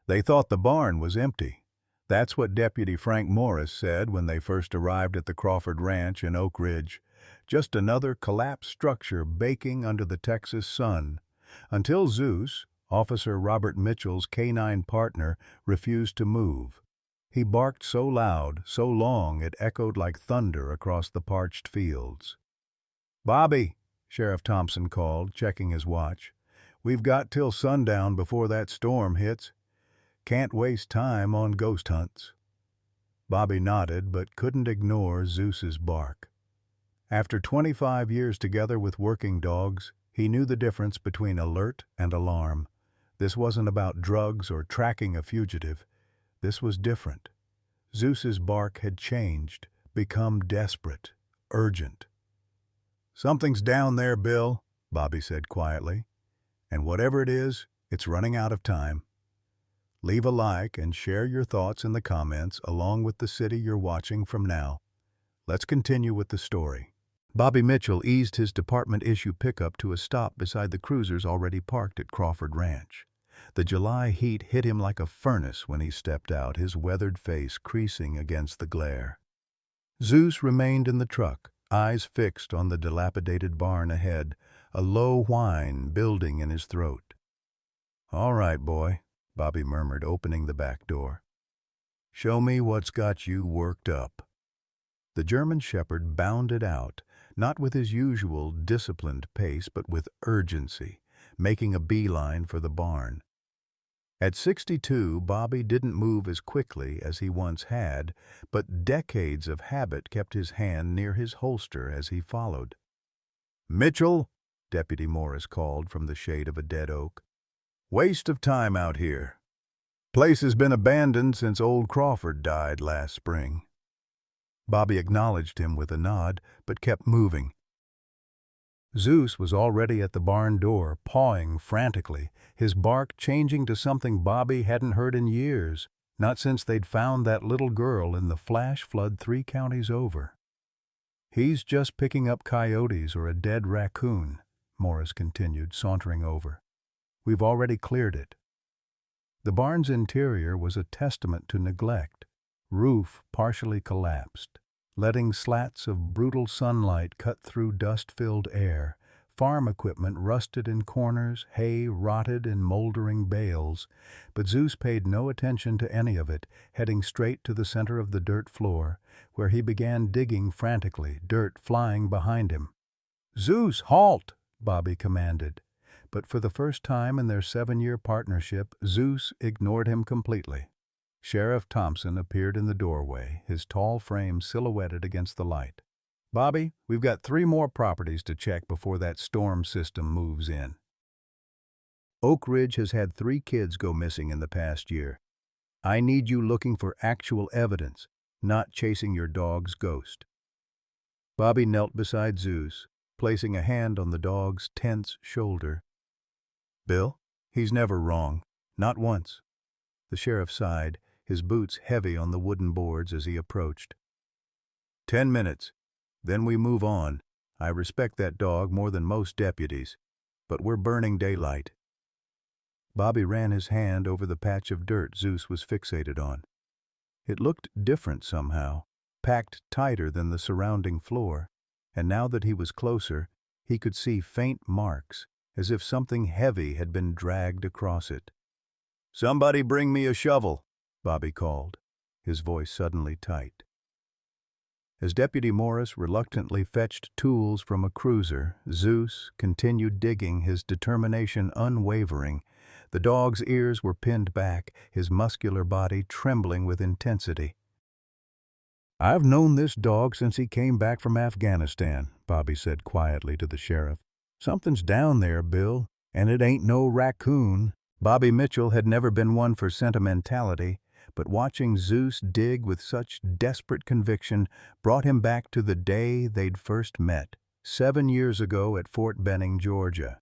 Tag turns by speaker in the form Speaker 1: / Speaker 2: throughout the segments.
Speaker 1: They thought the barn was empty. That's what Deputy Frank Morris said when they first arrived at the Crawford Ranch in Oak Ridge. Just another collapsed structure baking under the Texas sun. Until Zeus, Officer Robert Mitchell's K9 partner, refused to move. He barked so loud, so long, it echoed like thunder across the parched fields. "Bobby," Sheriff Thompson called, checking his watch. "We've got till sundown before that storm hits. Can't waste time on ghost hunts." Bobby nodded, but couldn't ignore Zeus's bark. After 25 years together with working dogs, he knew the difference between alert and alarm. This wasn't about drugs or tracking a fugitive. This was different. Zeus's bark had changed, become desperate, urgent. "Something's down there, Bill," Bobby said quietly. "And whatever it is, it's running out of time." Leave a like and share your thoughts in the comments along with the city you're watching from now. Let's continue with the story. Bobby Mitchell eased his department-issue pickup to a stop beside the cruisers already parked at Crawford Ranch. The July heat hit him like a furnace when he stepped out, his weathered face creasing against the glare. Zeus remained in the truck, eyes fixed on the dilapidated barn ahead, a low whine building in his throat. "All right, boy," Bobby murmured, opening the back door. "Show me what's got you worked up." The German shepherd bounded out, not with his usual disciplined pace, but with urgency, making a beeline for the barn. At 62, Bobby didn't move as quickly as he once had, but decades of habit kept his hand near his holster as he followed. "Mitchell," Deputy Morris called from the shade of a dead oak. "Waste of time out here. Place has been abandoned since old Crawford died last spring." Bobby acknowledged him with a nod, but kept moving. Zeus was already at the barn door, pawing frantically, his bark changing to something Bobby hadn't heard in years, not since they'd found that little girl in the flash flood 3 counties over. "He's just picking up coyotes or a dead raccoon," Morris continued, sauntering over. "We've already cleared it." The barn's interior was a testament to neglect. Roof partially collapsed, letting slats of brutal sunlight cut through dust-filled air. Farm equipment rusted in corners, hay rotted in moldering bales, but Zeus paid no attention to any of it, heading straight to the center of the dirt floor, where he began digging frantically, dirt flying behind him. "Zeus, halt!" Bobby commanded. But for the first time in their 7-year partnership, Zeus ignored him completely. Sheriff Thompson appeared in the doorway, his tall frame silhouetted against the light. "Bobby, we've got 3 more properties to check before that storm system moves in." Oak Ridge has had 3 kids go missing in the past year. I need you looking for actual evidence, not chasing your dog's ghost. Bobby knelt beside Zeus, placing a hand on the dog's tense shoulder. "Bill, he's never wrong. Not once." The sheriff sighed, his boots heavy on the wooden boards as he approached. 10 minutes. Then we move on. I respect that dog more than most deputies, but we're burning daylight." Bobby ran his hand over the patch of dirt Zeus was fixated on. It looked different somehow, packed tighter than the surrounding floor, and now that he was closer, he could see faint marks, as if something heavy had been dragged across it. "Somebody bring me a shovel," Bobby called, his voice suddenly tight. As Deputy Morris reluctantly fetched tools from a cruiser, Zeus continued digging, his determination unwavering. The dog's ears were pinned back, his muscular body trembling with intensity. "I've known this dog since he came back from Afghanistan," Bobby said quietly to the sheriff. "Something's down there, Bill, and it ain't no raccoon." Bobby Mitchell had never been one for sentimentality, but watching Zeus dig with such desperate conviction brought him back to the day they'd first met, 7 years ago at Fort Benning, Georgia.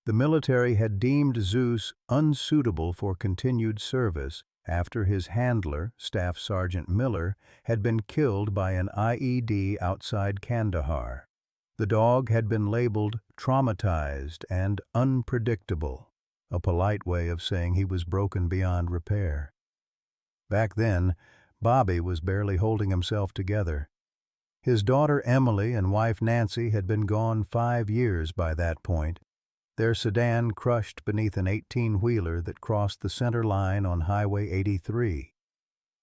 Speaker 1: The military had deemed Zeus unsuitable for continued service after his handler, Staff Sergeant Miller, had been killed by an IED outside Kandahar. The dog had been labeled traumatized and unpredictable, a polite way of saying he was broken beyond repair. Back then, Bobby was barely holding himself together. His daughter Emily and wife Nancy had been gone 5 years by that point, their sedan crushed beneath an 18-wheeler that crossed the center line on Highway 83.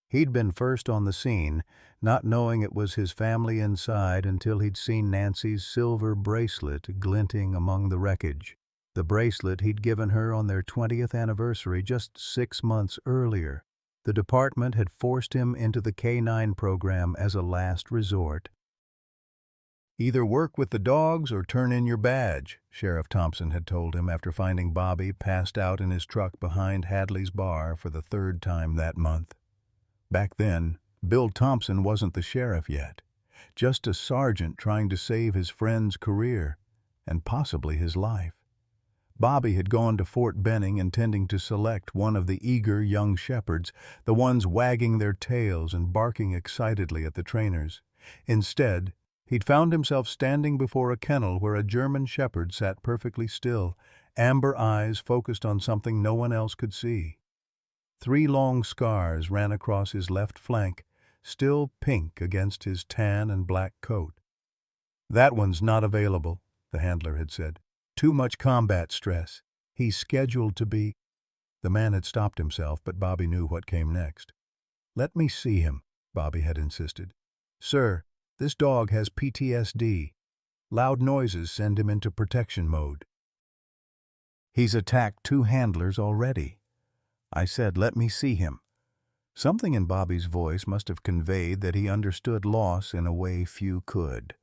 Speaker 1: He'd been first on the scene, not knowing it was his family inside until he'd seen Nancy's silver bracelet glinting among the wreckage. The bracelet he'd given her on their 20th anniversary just 6 months earlier. The department had forced him into the K9 program as a last resort. "Either work with the dogs or turn in your badge," Sheriff Thompson had told him after finding Bobby passed out in his truck behind Hadley's bar for the 3rd time that month. Back then, Bill Thompson wasn't the sheriff yet, just a sergeant trying to save his friend's career, and possibly his life. Bobby had gone to Fort Benning intending to select one of the eager young shepherds, the ones wagging their tails and barking excitedly at the trainers. Instead, he'd found himself standing before a kennel where a German shepherd sat perfectly still, amber eyes focused on something no one else could see. 3 long scars ran across his left flank, still pink against his tan and black coat. "That one's not available," the handler had said. "Too much combat stress. He's scheduled to be—" The man had stopped himself, but Bobby knew what came next. "Let me see him," Bobby had insisted. "Sir, this dog has PTSD. Loud noises send him into protection mode. He's attacked 2 handlers already. I said, let me see him." Something in Bobby's voice must have conveyed that he understood loss in a way few could.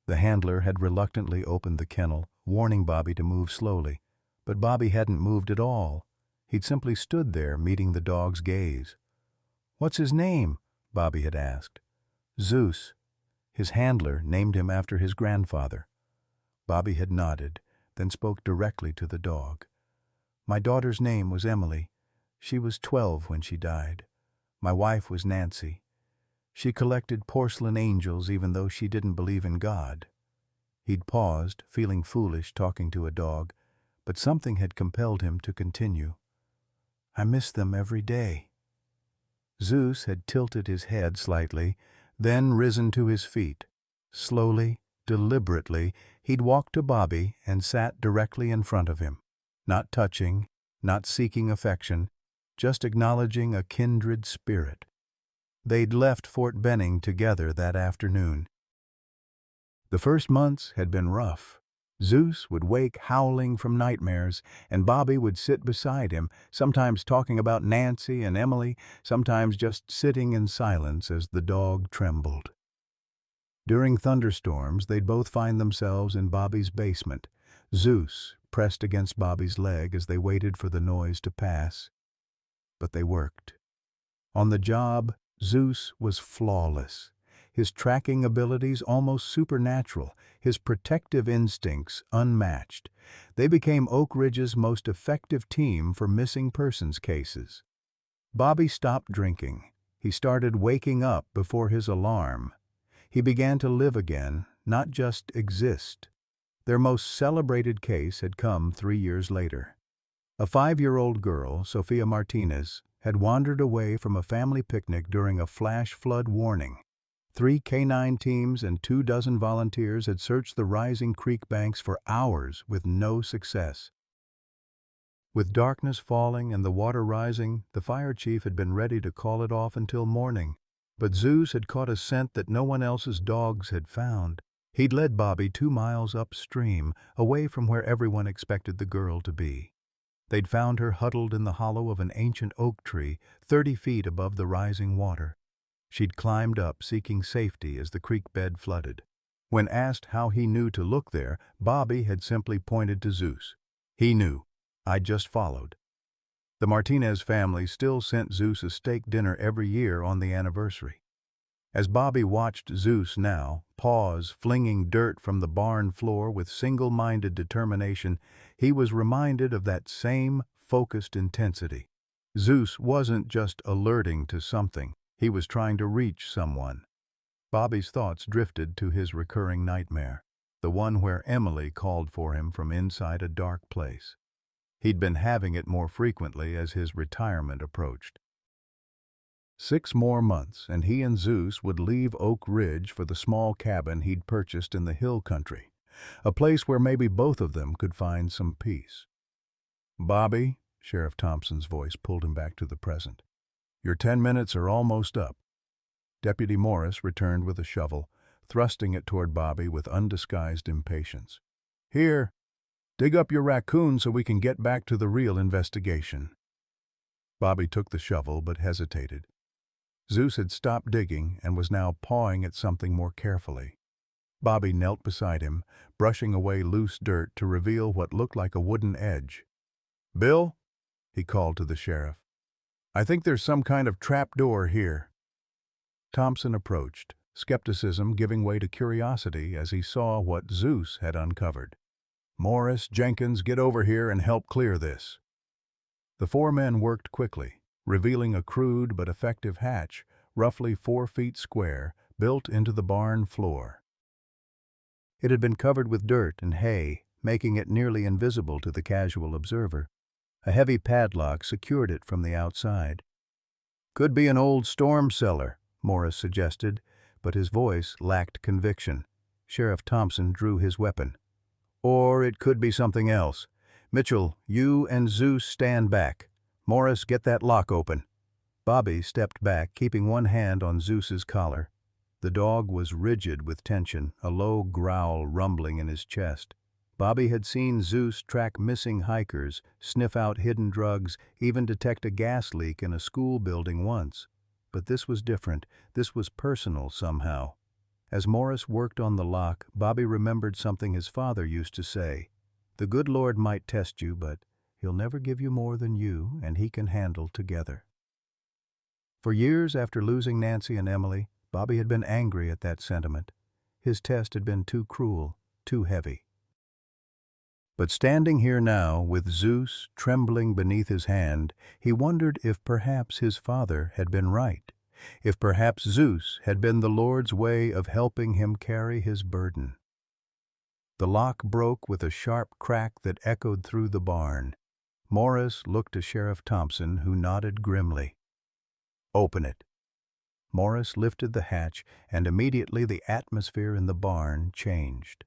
Speaker 1: The handler had reluctantly opened the kennel, warning Bobby to move slowly. But Bobby hadn't moved at all. He'd simply stood there, meeting the dog's gaze. "What's his name?" Bobby had asked. "Zeus. His handler named him after his grandfather." Bobby had nodded, then spoke directly to the dog. "My daughter's name was Emily. She was 12 when she died. My wife was Nancy. She collected porcelain angels even though she didn't believe in God." He'd paused, feeling foolish talking to a dog, but something had compelled him to continue. "I miss them every day." Zeus had tilted his head slightly, then risen to his feet. Slowly, deliberately, he'd walked to Bobby and sat directly in front of him, not touching, not seeking affection, just acknowledging a kindred spirit. They'd left Fort Benning together that afternoon. The first months had been rough. Zeus would wake howling from nightmares, and Bobby would sit beside him, sometimes talking about Nancy and Emily, sometimes just sitting in silence as the dog trembled. During thunderstorms, they'd both find themselves in Bobby's basement, Zeus pressed against Bobby's leg as they waited for the noise to pass. But they worked. On the job, Zeus was flawless. His tracking abilities almost supernatural, his protective instincts unmatched. They became Oak Ridge's most effective team for missing persons cases. Bobby stopped drinking. He started waking up before his alarm. He began to live again, not just exist. Their most celebrated case had come 3 years later. A 5-year-old girl, Sophia Martinez, had wandered away from a family picnic during a flash flood warning. 3 K9 teams and 24 volunteers had searched the rising creek banks for hours with no success. With darkness falling and the water rising, the fire chief had been ready to call it off until morning. But Zeus had caught a scent that no one else's dogs had found. He'd led Bobby 2 miles upstream, away from where everyone expected the girl to be. They'd found her huddled in the hollow of an ancient oak tree, 30 feet above the rising water. She'd climbed up, seeking safety as the creek bed flooded. When asked how he knew to look there, Bobby had simply pointed to Zeus. He knew. I'd just followed. The Martinez family still sent Zeus a steak dinner every year on the anniversary. As Bobby watched Zeus now, paws flinging dirt from the barn floor with single-minded determination, he was reminded of that same focused intensity. Zeus wasn't just alerting to something, he was trying to reach someone. Bobby's thoughts drifted to his recurring nightmare, the one where Emily called for him from inside a dark place. He'd been having it more frequently as his retirement approached. 6 more months, and he and Zeus would leave Oak Ridge for the small cabin he'd purchased in the hill country, a place where maybe both of them could find some peace. "Bobby," Sheriff Thompson's voice pulled him back to the present. "Your 10 minutes are almost up." Deputy Morris returned with a shovel, thrusting it toward Bobby with undisguised impatience. "Here, dig up your raccoon so we can get back to the real investigation." Bobby took the shovel but hesitated. Zeus had stopped digging and was now pawing at something more carefully. Bobby knelt beside him, brushing away loose dirt to reveal what looked like a wooden edge. "Bill," he called to the sheriff, "I think there's some kind of trap door here." Thompson approached, skepticism giving way to curiosity as he saw what Zeus had uncovered. "Morris, Jenkins, get over here and help clear this." The 4 men worked quickly, revealing a crude but effective hatch, roughly 4 feet square, built into the barn floor. It had been covered with dirt and hay, making it nearly invisible to the casual observer. A heavy padlock secured it from the outside. "Could be an old storm cellar," Morris suggested, but his voice lacked conviction. Sheriff Thompson drew his weapon. "Or it could be something else. Mitchell, you and Zeus stand back. Morris, get that lock open." Bobby stepped back, keeping one hand on Zeus's collar. The dog was rigid with tension, a low growl rumbling in his chest. Bobby had seen Zeus track missing hikers, sniff out hidden drugs, even detect a gas leak in a school building once. But this was different. This was personal somehow. As Morris worked on the lock, Bobby remembered something his father used to say. "The good Lord might test you, but He'll never give you more than you and He can handle together." For years after losing Nancy and Emily, Bobby had been angry at that sentiment. His test had been too cruel, too heavy. But standing here now, with Zeus trembling beneath his hand, he wondered if perhaps his father had been right, if perhaps Zeus had been the Lord's way of helping him carry his burden. The lock broke with a sharp crack that echoed through the barn. Morris looked to Sheriff Thompson, who nodded grimly. "Open it." Morris lifted the hatch, and immediately the atmosphere in the barn changed.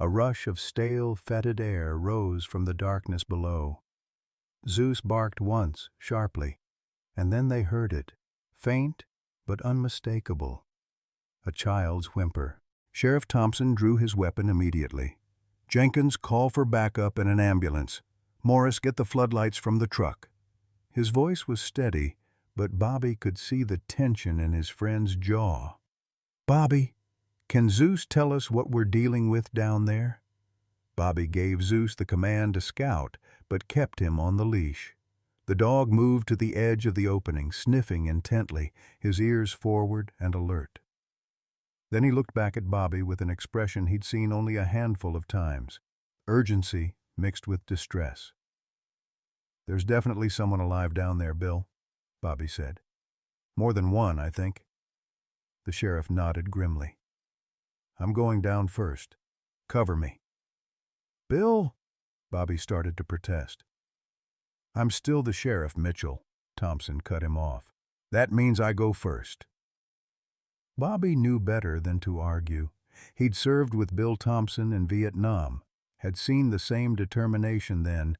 Speaker 1: A rush of stale, fetid air rose from the darkness below. Zeus barked once, sharply, and then they heard it, faint but unmistakable. A child's whimper. Sheriff Thompson drew his weapon immediately. "Jenkins, call for backup and an ambulance. Morris, get the floodlights from the truck." His voice was steady, but Bobby could see the tension in his friend's jaw. "Bobby, can Zeus tell us what we're dealing with down there?" Bobby gave Zeus the command to scout, but kept him on the leash. The dog moved to the edge of the opening, sniffing intently, his ears forward and alert. Then he looked back at Bobby with an expression he'd seen only a handful of times, urgency mixed with distress. "There's definitely someone alive down there, Bill," Bobby said. "More than one, I think." The sheriff nodded grimly. "I'm going down first. Cover me." "Bill," Bobby started to protest. "I'm still the sheriff, Mitchell," Thompson cut him off. "That means I go first." Bobby knew better than to argue. He'd served with Bill Thompson in Vietnam, had seen the same determination then.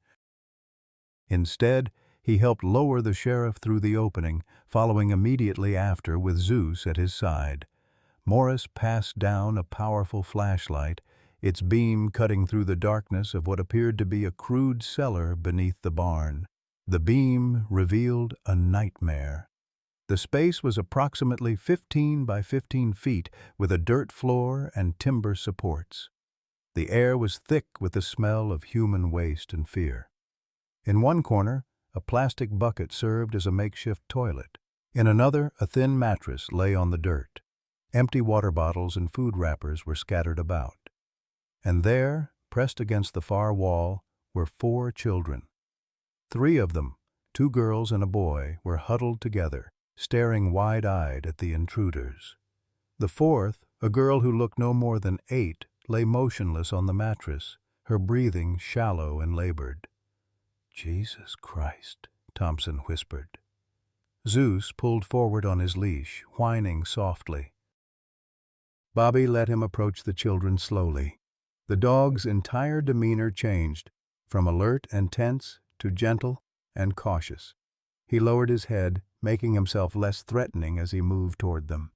Speaker 1: Instead, he helped lower the sheriff through the opening, following immediately after with Zeus at his side. Morris passed down a powerful flashlight, its beam cutting through the darkness of what appeared to be a crude cellar beneath the barn. The beam revealed a nightmare. The space was approximately 15 by 15 feet, with a dirt floor and timber supports. The air was thick with the smell of human waste and fear. In one corner, a plastic bucket served as a makeshift toilet. In another, a thin mattress lay on the dirt. Empty water bottles and food wrappers were scattered about. And there, pressed against the far wall, were 4 children. 3 of them, 2 girls and a boy, were huddled together, staring wide-eyed at the intruders. The 4th, a girl who looked no more than 8, lay motionless on the mattress, her breathing shallow and labored. Jesus Christ, Thompson whispered. Zeus pulled forward on his leash, whining softly. Bobby let him approach the children slowly. The dog's entire demeanor changed, from alert and tense to gentle and cautious. He lowered his head, making himself less threatening as he moved toward them.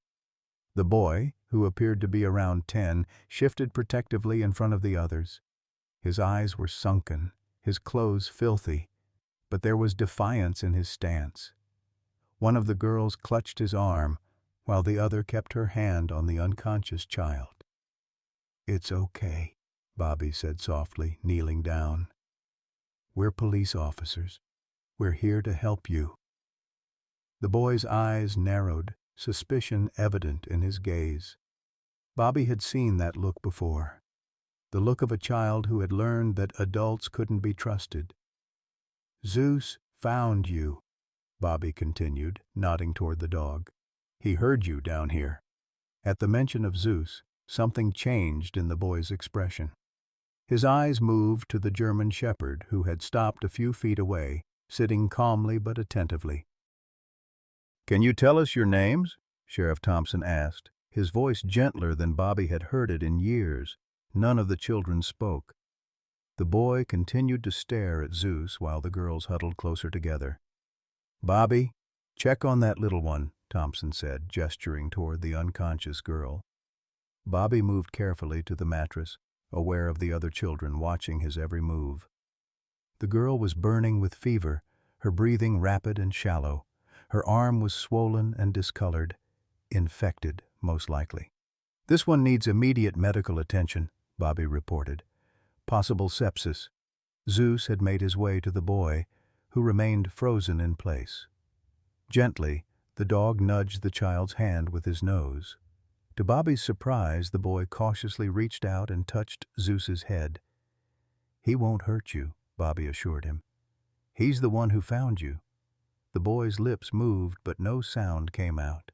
Speaker 1: The boy, who appeared to be around 10, shifted protectively in front of the others. His eyes were sunken, his clothes filthy, but there was defiance in his stance. One of the girls clutched his arm, while the other kept her hand on the unconscious child. "It's okay," Bobby said softly, kneeling down. "We're police officers. We're here to help you." The boy's eyes narrowed, suspicion evident in his gaze. Bobby had seen that look before, the look of a child who had learned that adults couldn't be trusted. "Zeus found you," Bobby continued, nodding toward the dog. "He heard you down here." At the mention of Zeus, something changed in the boy's expression. His eyes moved to the German shepherd, who had stopped a few feet away, sitting calmly but attentively. "Can you tell us your names?" Sheriff Thompson asked, his voice gentler than Bobby had heard it in years. None of the children spoke. The boy continued to stare at Zeus while the girls huddled closer together. "Bobby, check on that little one," Thompson said, gesturing toward the unconscious girl. Bobby moved carefully to the mattress, aware of the other children watching his every move. The girl was burning with fever, her breathing rapid and shallow. Her arm was swollen and discolored, infected, most likely. "This one needs immediate medical attention," Bobby reported. "Possible sepsis." Zeus had made his way to the boy, who remained frozen in place. Gently, the dog nudged the child's hand with his nose. To Bobby's surprise, the boy cautiously reached out and touched Zeus's head. "He won't hurt you," Bobby assured him. "He's the one who found you." The boy's lips moved, but no sound came out.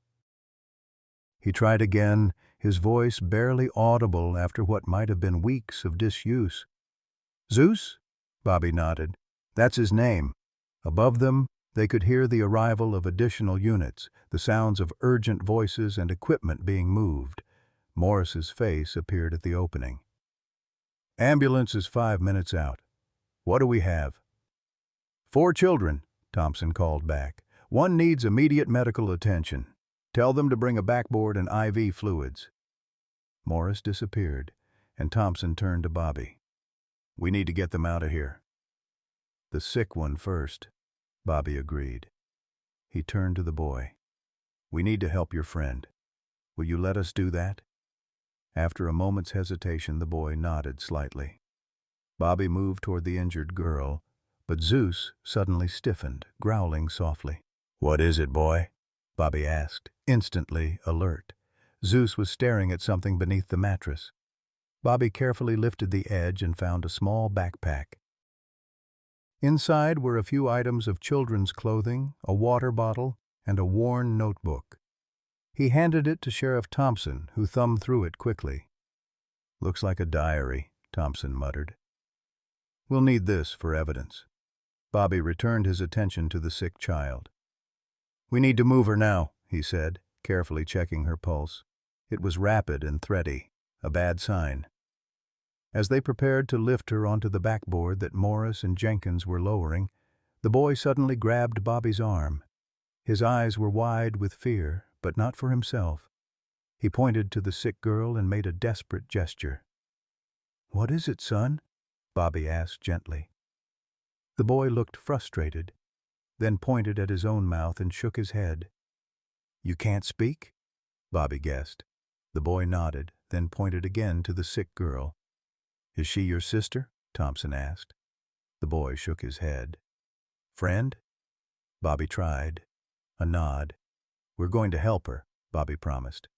Speaker 1: He tried again, his voice barely audible after what might have been weeks of disuse. "Zeus?" Bobby nodded. "That's his name." Above them, they could hear the arrival of additional units, the sounds of urgent voices and equipment being moved. Morris's face appeared at the opening. "Ambulance is 5 minutes out. What do we have?" "4 children," Thompson called back. "One needs immediate medical attention. Tell them to bring a backboard and IV fluids." Morris disappeared, and Thompson turned to Bobby. "We need to get them out of here." "The sick one first," Bobby agreed. He turned to the boy. "We need to help your friend. Will you let us do that?" After a moment's hesitation, the boy nodded slightly. Bobby moved toward the injured girl, but Zeus suddenly stiffened, growling softly. "What is it, boy?" Bobby asked, instantly alert. Zeus was staring at something beneath the mattress. Bobby carefully lifted the edge and found a small backpack. Inside were a few items of children's clothing, a water bottle, and a worn notebook. He handed it to Sheriff Thompson, who thumbed through it quickly. "Looks like a diary," Thompson muttered. "We'll need this for evidence." Bobby returned his attention to the sick child. "We need to move her now," he said, carefully checking her pulse. It was rapid and thready, a bad sign. As they prepared to lift her onto the backboard that Morris and Jenkins were lowering, the boy suddenly grabbed Bobby's arm. His eyes were wide with fear, but not for himself. He pointed to the sick girl and made a desperate gesture. "What is it, son?" Bobby asked gently. The boy looked frustrated, then pointed at his own mouth and shook his head. "You can't speak?" Bobby guessed. The boy nodded, then pointed again to the sick girl. "Is she your sister?" Thompson asked. The boy shook his head. "Friend?" Bobby tried. A nod. "We're going to help her," Bobby promised.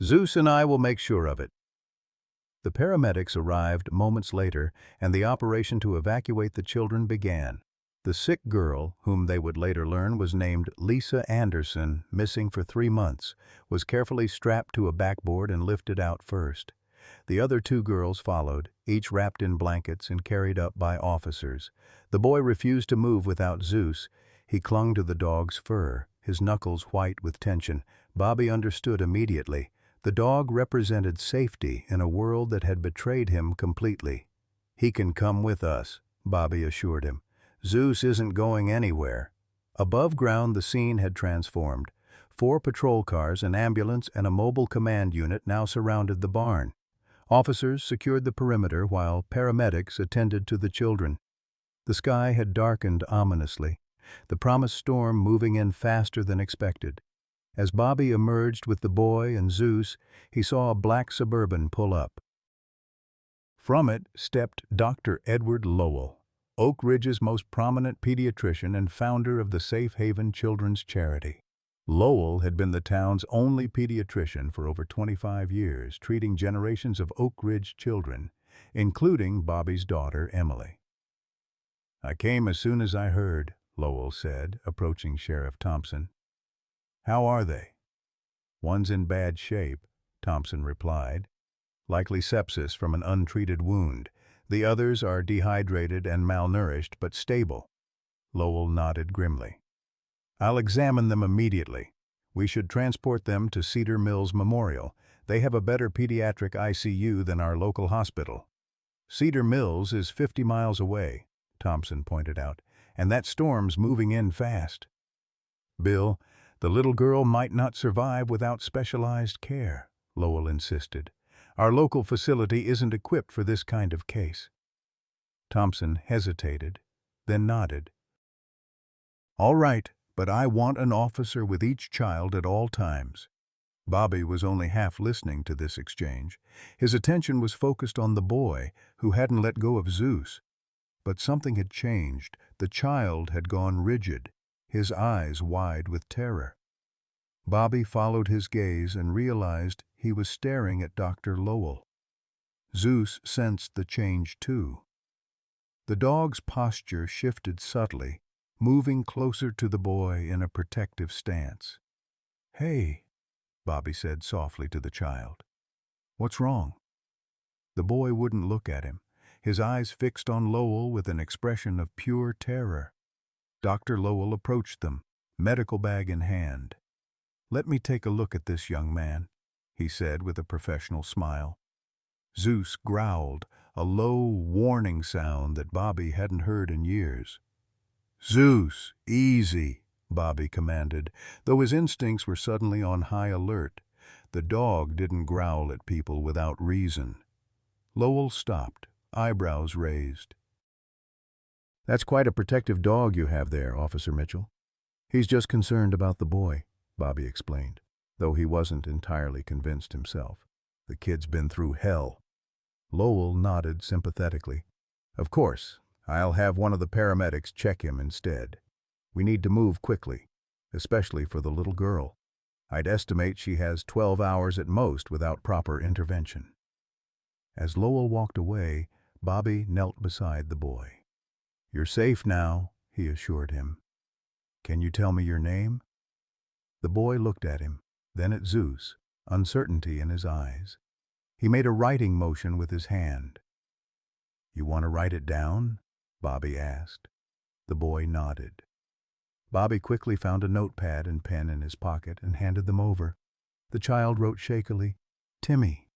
Speaker 1: "Zeus and I will make sure of it." The paramedics arrived moments later, and the operation to evacuate the children began. The sick girl, whom they would later learn was named Lisa Anderson, missing for 3 months, was carefully strapped to a backboard and lifted out first. The other two girls followed, each wrapped in blankets and carried up by officers. The boy refused to move without Zeus. He clung to the dog's fur, his knuckles white with tension. Bobby understood immediately. The dog represented safety in a world that had betrayed him completely. "He can come with us," Bobby assured him. "Zeus isn't going anywhere." Above ground, the scene had transformed. 4 patrol cars, an ambulance, and a mobile command unit now surrounded the barn. Officers secured the perimeter while paramedics attended to the children. The sky had darkened ominously, the promised storm moving in faster than expected. As Bobby emerged with the boy and Zeus, he saw a black Suburban pull up. From it stepped Dr. Edward Lowell, Oak Ridge's most prominent pediatrician and founder of the Safe Haven Children's Charity. Lowell had been the town's only pediatrician for over 25 years, treating generations of Oak Ridge children, including Bobby's daughter, Emily. "I came as soon as I heard," Lowell said, approaching Sheriff Thompson. "How are they?" "One's in bad shape," Thompson replied. "Likely sepsis from an untreated wound. The others are dehydrated and malnourished, but stable." Lowell nodded grimly. "I'll examine them immediately. We should transport them to Cedar Mills Memorial. They have a better pediatric ICU than our local hospital." "Cedar Mills is 50 miles away," Thompson pointed out, "and that storm's moving in fast." "Bill, the little girl might not survive without specialized care," Lowell insisted. "Our local facility isn't equipped for this kind of case." Thompson hesitated, then nodded. "All right, but I want an officer with each child at all times." Bobby was only half listening to this exchange. His attention was focused on the boy, who hadn't let go of Zeus. But something had changed. The child had gone rigid, his eyes wide with terror. Bobby followed his gaze and realized he was staring at Dr. Lowell. Zeus sensed the change too. The dog's posture shifted subtly, moving closer to the boy in a protective stance. "Hey," Bobby said softly to the child. "What's wrong?" The boy wouldn't look at him, his eyes fixed on Lowell with an expression of pure terror. Dr. Lowell approached them, medical bag in hand. "Let me take a look at this young man," he said with a professional smile. Zeus growled, a low, warning sound that Bobby hadn't heard in years. "Zeus, easy," Bobby commanded, though his instincts were suddenly on high alert. The dog didn't growl at people without reason. Lowell stopped, eyebrows raised. "That's quite a protective dog you have there, Officer Mitchell." "He's just concerned about the boy," Bobby explained, though he wasn't entirely convinced himself. "The kid's been through hell." Lowell nodded sympathetically. "Of course, I'll have one of the paramedics check him instead. We need to move quickly, especially for the little girl. I'd estimate she has 12 hours at most without proper intervention." As Lowell walked away, Bobby knelt beside the boy. "You're safe now," he assured him. "Can you tell me your name?" The boy looked at him, then at Zeus, uncertainty in his eyes. He made a writing motion with his hand. "You want to write it down?" Bobby asked. The boy nodded. Bobby quickly found a notepad and pen in his pocket and handed them over. The child wrote shakily, "Timmy."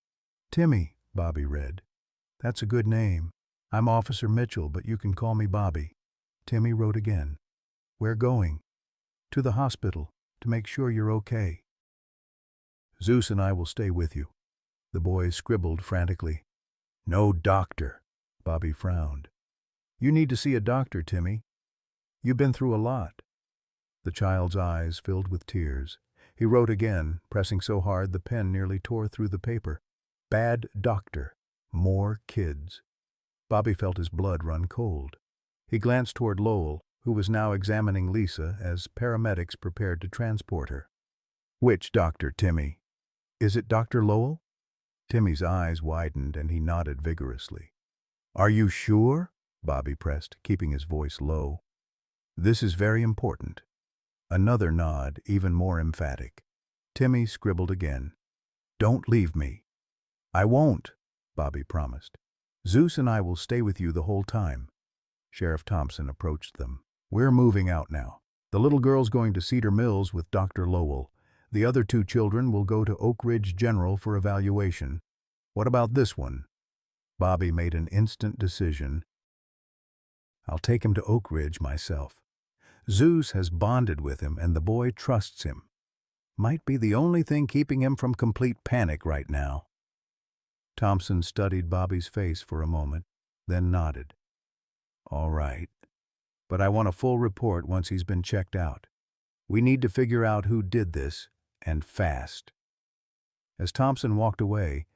Speaker 1: "Timmy," Bobby read. "That's a good name. I'm Officer Mitchell, but you can call me Bobby." Timmy wrote again. "We're going to the hospital to make sure you're okay. Zeus and I will stay with you." The boy scribbled frantically. "No doctor." Bobby frowned. "You need to see a doctor, Timmy. You've been through a lot." The child's eyes filled with tears. He wrote again, pressing so hard the pen nearly tore through the paper. "Bad doctor. More kids." Bobby felt his blood run cold. He glanced toward Lowell, who was now examining Lisa as paramedics prepared to transport her. "Which doctor, Timmy? Is it Dr. Lowell?" Timmy's eyes widened and he nodded vigorously. "Are you sure?" Bobby pressed, keeping his voice low. "This is very important." Another nod, even more emphatic. Timmy scribbled again. "Don't leave me." "I won't," Bobby promised. Zeus and I will stay with you the whole time. Sheriff Thompson approached them. We're moving out now. The little girl's going to Cedar Mills with Dr. Lowell. The other 2 children will go to Oak Ridge General for evaluation. What about this one? Bobby made an instant decision. I'll take him to Oak Ridge myself. Zeus has bonded with him and the boy trusts him. Might be the only thing keeping him from complete panic right now. Thompson studied Bobby's face for a moment, then nodded. All right, but I want a full report once he's been checked out. We need to figure out who did this, and fast. As Thompson walked away,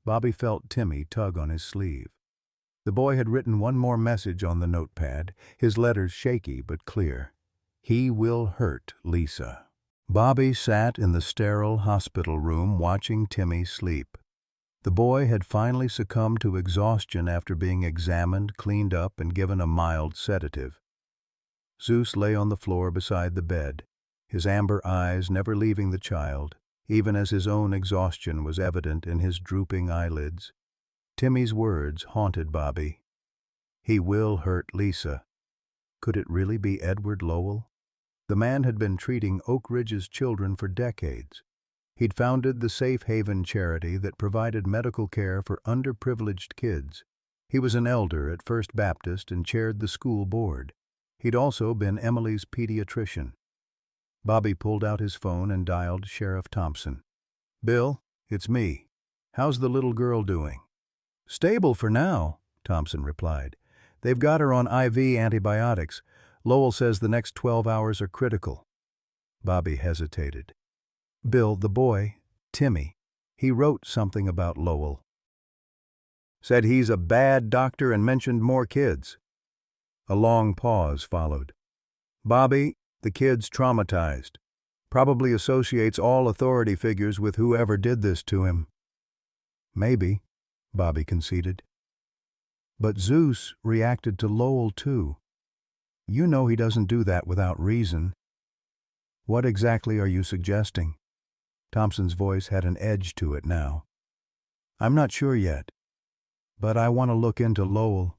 Speaker 1: Bobby felt Timmy tug on his sleeve. The boy had written one more message on the notepad, his letters shaky but clear. He will hurt Lisa. Bobby sat in the sterile hospital room watching Timmy sleep. The boy had finally succumbed to exhaustion after being examined, cleaned up, and given a mild sedative. Zeus lay on the floor beside the bed, his amber eyes never leaving the child, even as his own exhaustion was evident in his drooping eyelids. Timmy's words haunted Bobby. He will hurt Lisa. Could it really be Edward Lowell? The man had been treating Oak Ridge's children for decades. He'd founded the Safe Haven charity that provided medical care for underprivileged kids. He was an elder at First Baptist and chaired the school board. He'd also been Emily's pediatrician. Bobby pulled out his phone and dialed Sheriff Thompson. Bill, it's me. How's the little girl doing? Stable for now, Thompson replied. They've got her on IV antibiotics. Lowell says the next 12 hours are critical. Bobby hesitated. Bill, the boy, Timmy, he wrote something about Lowell. Said he's a bad doctor and mentioned more kids. A long pause followed. Bobby, the kid's traumatized. Probably associates all authority figures with whoever did this to him. Maybe, Bobby conceded. But Zeus reacted to Lowell too. You know he doesn't do that without reason. What exactly are you suggesting? Thompson's voice had an edge to it now. I'm not sure yet, but I want to look into Lowell,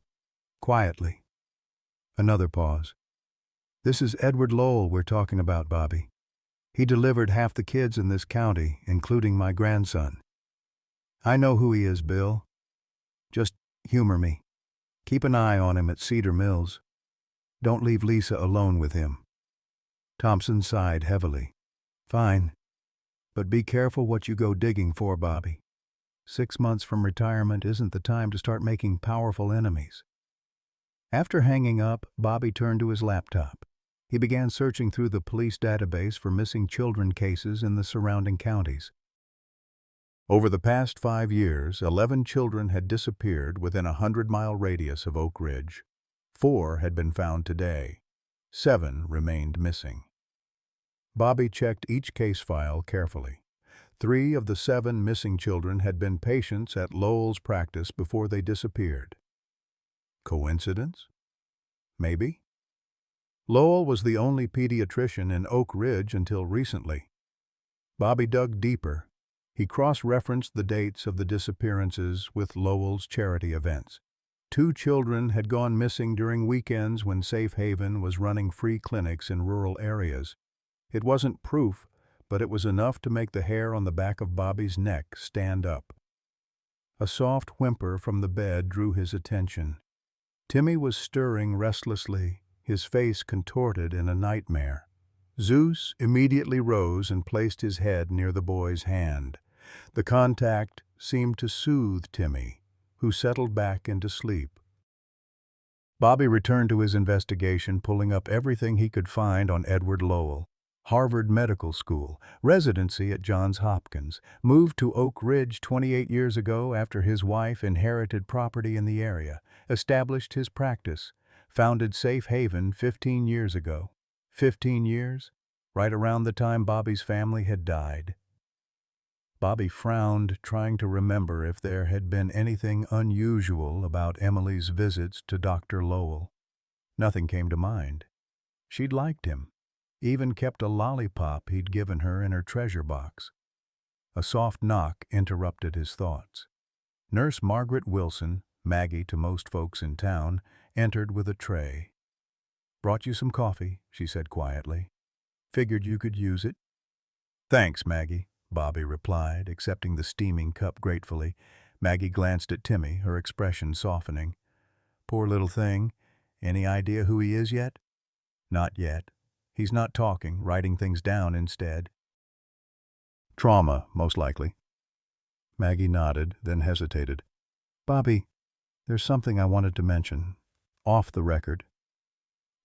Speaker 1: quietly. Another pause. This is Edward Lowell we're talking about, Bobby. He delivered half the kids in this county, including my grandson. I know who he is, Bill. Just humor me. Keep an eye on him at Cedar Mills. Don't leave Lisa alone with him. Thompson sighed heavily. Fine. But be careful what you go digging for, Bobby. 6 months from retirement isn't the time to start making powerful enemies. After hanging up, Bobby turned to his laptop. He began searching through the police database for missing children cases in the surrounding counties. Over the past 5 years, 11 children had disappeared within a 100-mile radius of Oak Ridge. 4 had been found today. 7 remained missing. Bobby checked each case file carefully. 3 of the 7 missing children had been patients at Lowell's practice before they disappeared. Coincidence? Maybe. Lowell was the only pediatrician in Oak Ridge until recently. Bobby dug deeper. He cross-referenced the dates of the disappearances with Lowell's charity events. 2 children had gone missing during weekends when Safe Haven was running free clinics in rural areas. It wasn't proof, but it was enough to make the hair on the back of Bobby's neck stand up. A soft whimper from the bed drew his attention. Timmy was stirring restlessly, his face contorted in a nightmare. Zeus immediately rose and placed his head near the boy's hand. The contact seemed to soothe Timmy, who settled back into sleep. Bobby returned to his investigation, pulling up everything he could find on Edward Lowell. Harvard Medical School, residency at Johns Hopkins, moved to Oak Ridge 28 years ago after his wife inherited property in the area, established his practice, founded Safe Haven 15 years ago. 15 years? Right around the time Bobby's family had died. Bobby frowned, trying to remember if there had been anything unusual about Emily's visits to Dr. Lowell. Nothing came to mind. She'd liked him. Even kept a lollipop he'd given her in her treasure box. A soft knock interrupted his thoughts. Nurse Margaret Wilson, Maggie to most folks in town, entered with a tray. "Brought you some coffee," she said quietly. "Figured you could use it." "Thanks, Maggie," Bobby replied, accepting the steaming cup gratefully. Maggie glanced at Timmy, her expression softening. "Poor little thing. Any idea who he is yet?" "Not yet. He's not talking, writing things down instead." "Trauma, most likely." Maggie nodded, then hesitated. "Bobby, there's something I wanted to mention. Off the record."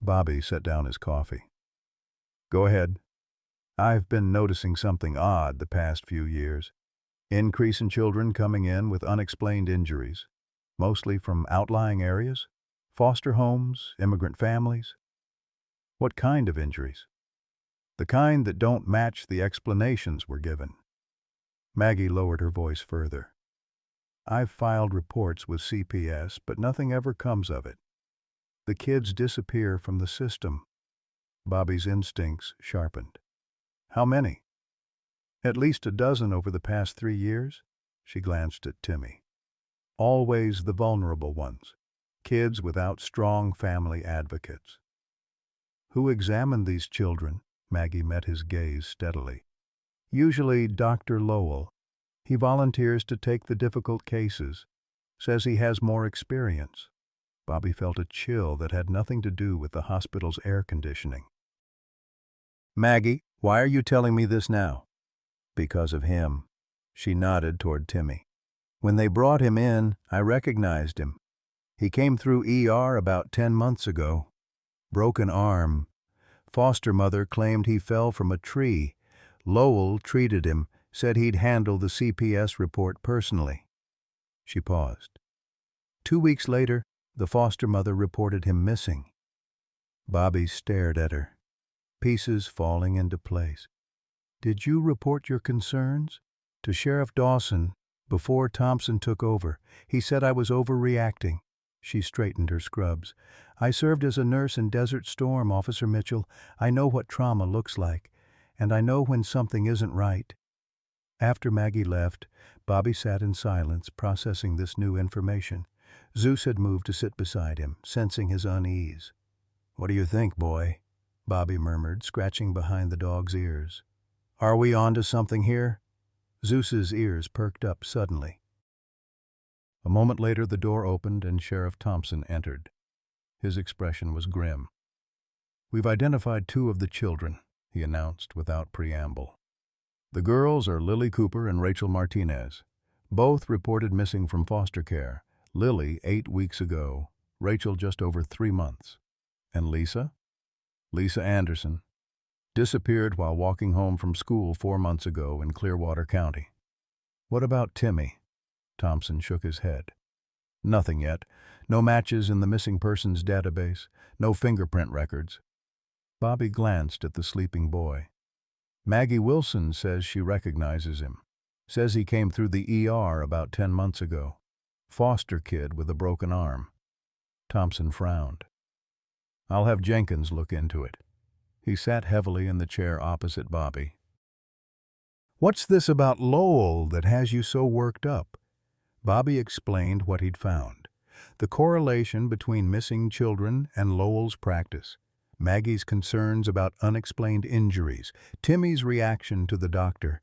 Speaker 1: Bobby set down his coffee. "Go ahead." "I've been noticing something odd the past few years. Increase in children coming in with unexplained injuries, mostly from outlying areas, foster homes, immigrant families." "What kind of injuries?" "The kind that don't match the explanations we're given." Maggie lowered her voice further. "I've filed reports with CPS, but nothing ever comes of it. The kids disappear from the system." Bobby's instincts sharpened. "How many?" "At least a dozen over the past 3 years." She glanced at Timmy. "Always the vulnerable ones. Kids without strong family advocates." "Who examined these children?" Maggie met his gaze steadily. "Usually Dr. Lowell. He volunteers to take the difficult cases. Says he has more experience." Bobby felt a chill that had nothing to do with the hospital's air conditioning. "Maggie, why are you telling me this now?" "Because of him." She nodded toward Timmy. "When they brought him in, I recognized him. He came through ER about 10 months ago. Broken arm. Foster mother claimed he fell from a tree. Lowell treated him, said he'd handle the CPS report personally." She paused. 2 weeks later, the foster mother reported him missing." Bobby stared at her, pieces falling into place. "Did you report your concerns?" "To Sheriff Dawson, before Thompson took over. He said I was overreacting." She straightened her scrubs. "I served as a nurse in Desert Storm, Officer Mitchell. I know what trauma looks like, and I know when something isn't right." After Maggie left, Bobby sat in silence, processing this new information. Zeus had moved to sit beside him, sensing his unease. "What do you think, boy?" Bobby murmured, scratching behind the dog's ears. "Are we on to something here?" Zeus's ears perked up suddenly. A moment later the door opened and Sheriff Thompson entered. His expression was grim. "We've identified 2 of the children," he announced without preamble. "The girls are Lily Cooper and Rachel Martinez. Both reported missing from foster care. Lily 8 weeks ago, Rachel just over 3 months. And Lisa?" "Lisa Anderson. Disappeared while walking home from school 4 months ago in Clearwater County." "What about Timmy?" Thompson shook his head. "Nothing yet. No matches in the missing persons database. No fingerprint records." Bobby glanced at the sleeping boy. "Maggie Wilson says she recognizes him. Says he came through the ER about 10 months ago. Foster kid with a broken arm." Thompson frowned. "I'll have Jenkins look into it." He sat heavily in the chair opposite Bobby. "What's this about Lowell that has you so worked up?" Bobby explained what he'd found. The correlation between missing children and Lowell's practice. Maggie's concerns about unexplained injuries. Timmy's reaction to the doctor.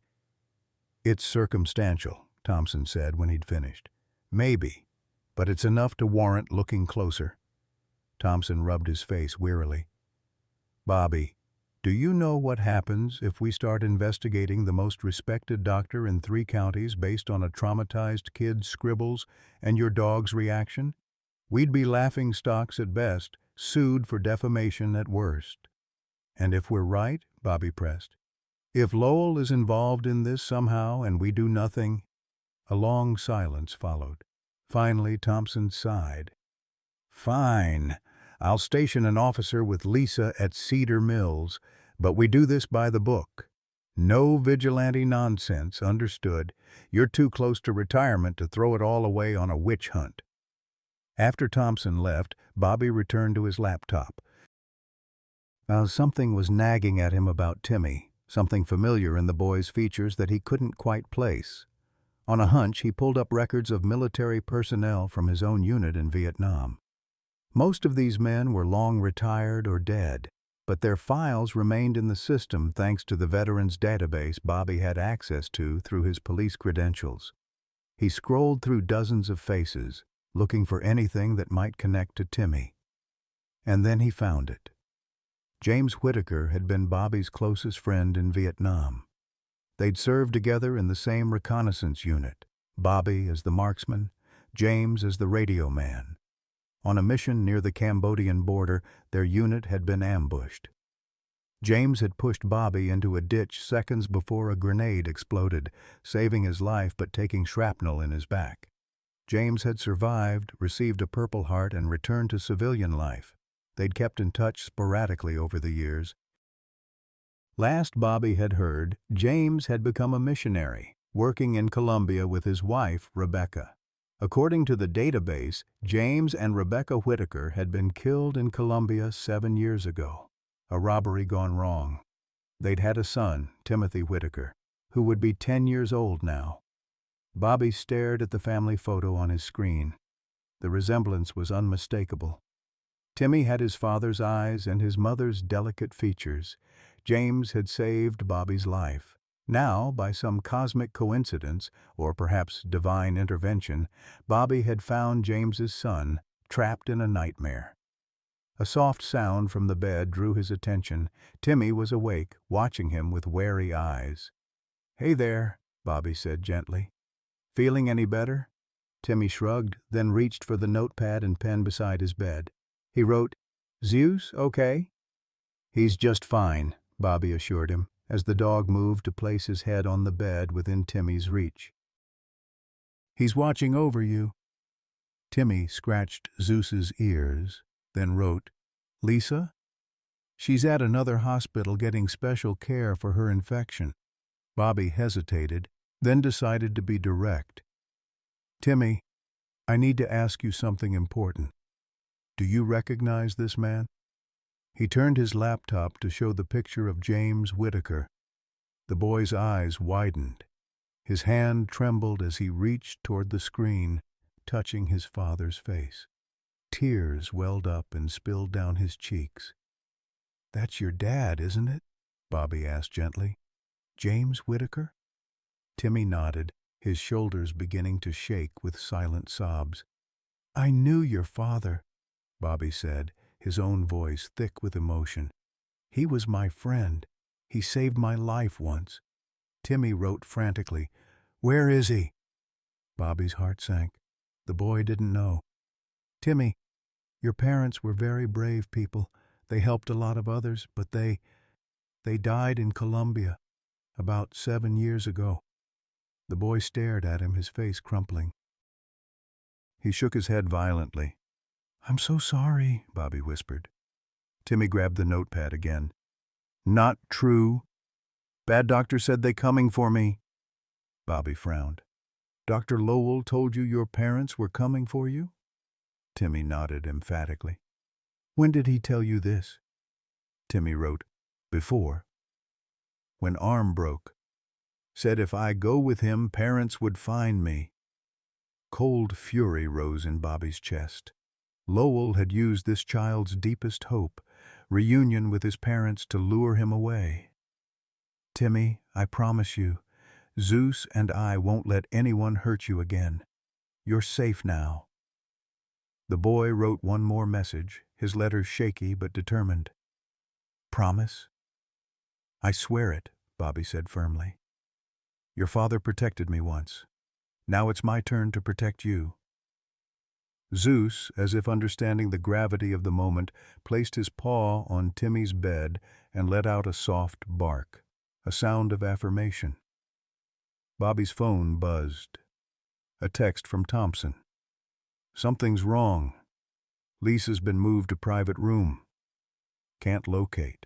Speaker 1: "It's circumstantial," Thompson said when he'd finished. "Maybe, but it's enough to warrant looking closer." Thompson rubbed his face wearily. "Bobby, do you know what happens if we start investigating the most respected doctor in 3 counties based on a traumatized kid's scribbles and your dog's reaction? We'd be laughing stocks at best, sued for defamation at worst." "And if we're right," Bobby pressed, "if Lowell is involved in this somehow and we do nothing?" A long silence followed. Finally, Thompson sighed. "Fine. I'll station an officer with Lisa at Cedar Mills, but we do this by the book. No vigilante nonsense, understood? You're too close to retirement to throw it all away on a witch hunt." After Thompson left, Bobby returned to his laptop. Something was nagging at him about Timmy, something familiar in the boy's features that he couldn't quite place. On a hunch, he pulled up records of military personnel from his own unit in Vietnam. Most of these men were long retired or dead, but their files remained in the system thanks to the veterans database Bobby had access to through his police credentials. He scrolled through dozens of faces, looking for anything that might connect to Timmy. And then he found it. James Whitaker had been Bobby's closest friend in Vietnam. They'd served together in the same reconnaissance unit, Bobby as the marksman, James as the radio man. On a mission near the Cambodian border, their unit had been ambushed. James had pushed Bobby into a ditch seconds before a grenade exploded, saving his life but taking shrapnel in his back. James had survived, received a Purple Heart, and returned to civilian life. They'd kept in touch sporadically over the years. Last Bobby had heard, James had become a missionary, working in Colombia with his wife, Rebecca. According to the database, James and Rebecca Whitaker had been killed in Colombia 7 years ago. A robbery gone wrong. They'd had a son, Timothy Whitaker, who would be 10 years old now. Bobby stared at the family photo on his screen. The resemblance was unmistakable. Timmy had his father's eyes and his mother's delicate features. James had saved Bobby's life. Now, by some cosmic coincidence, or perhaps divine intervention, Bobby had found James's son, trapped in a nightmare. A soft sound from the bed drew his attention. Timmy was awake, watching him with wary eyes. "Hey there," Bobby said gently. "Feeling any better?" Timmy shrugged, then reached for the notepad and pen beside his bed. He wrote, "Zeus, okay?" "He's just fine," Bobby assured him, as the dog moved to place his head on the bed within Timmy's reach. "He's watching over you." Timmy scratched Zeus's ears, then wrote, "Lisa? She's at another hospital getting special care for her infection." Bobby hesitated, then decided to be direct. "Timmy, I need to ask you something important. Do you recognize this man?" He turned his laptop to show the picture of James Whitaker. The boy's eyes widened. His hand trembled as he reached toward the screen, touching his father's face. Tears welled up and spilled down his cheeks. "That's your dad, isn't it?" Bobby asked gently. "James Whitaker?" Timmy nodded, his shoulders beginning to shake with silent sobs. "I knew your father," Bobby said, his own voice thick with emotion. "He was my friend. He saved my life once." Timmy wrote frantically, "Where is he?" Bobby's heart sank. The boy didn't know. "Timmy, your parents were very brave people. They helped a lot of others, but they died in Colombia about 7 years ago." The boy stared at him, his face crumpling. He shook his head violently. "I'm so sorry," Bobby whispered. Timmy grabbed the notepad again. "Not true. Bad doctor said they coming for me." Bobby frowned. "Dr. Lowell told you your parents were coming for you?" Timmy nodded emphatically. "When did he tell you this?" Timmy wrote, "Before. When arm broke. Said if I go with him, parents would find me." Cold fury rose in Bobby's chest. Lowell had used this child's deepest hope, reunion with his parents, to lure him away. "Timmy, I promise you, Zeus and I won't let anyone hurt you again. You're safe now." The boy wrote one more message, his letters shaky but determined. "Promise?" "I swear it," Bobby said firmly. "Your father protected me once. Now it's my turn to protect you." Zeus, as if understanding the gravity of the moment, placed his paw on Timmy's bed and let out a soft bark, a sound of affirmation. Bobby's phone buzzed. A text from Thompson. "Something's wrong. Lisa's been moved to private room. Can't locate.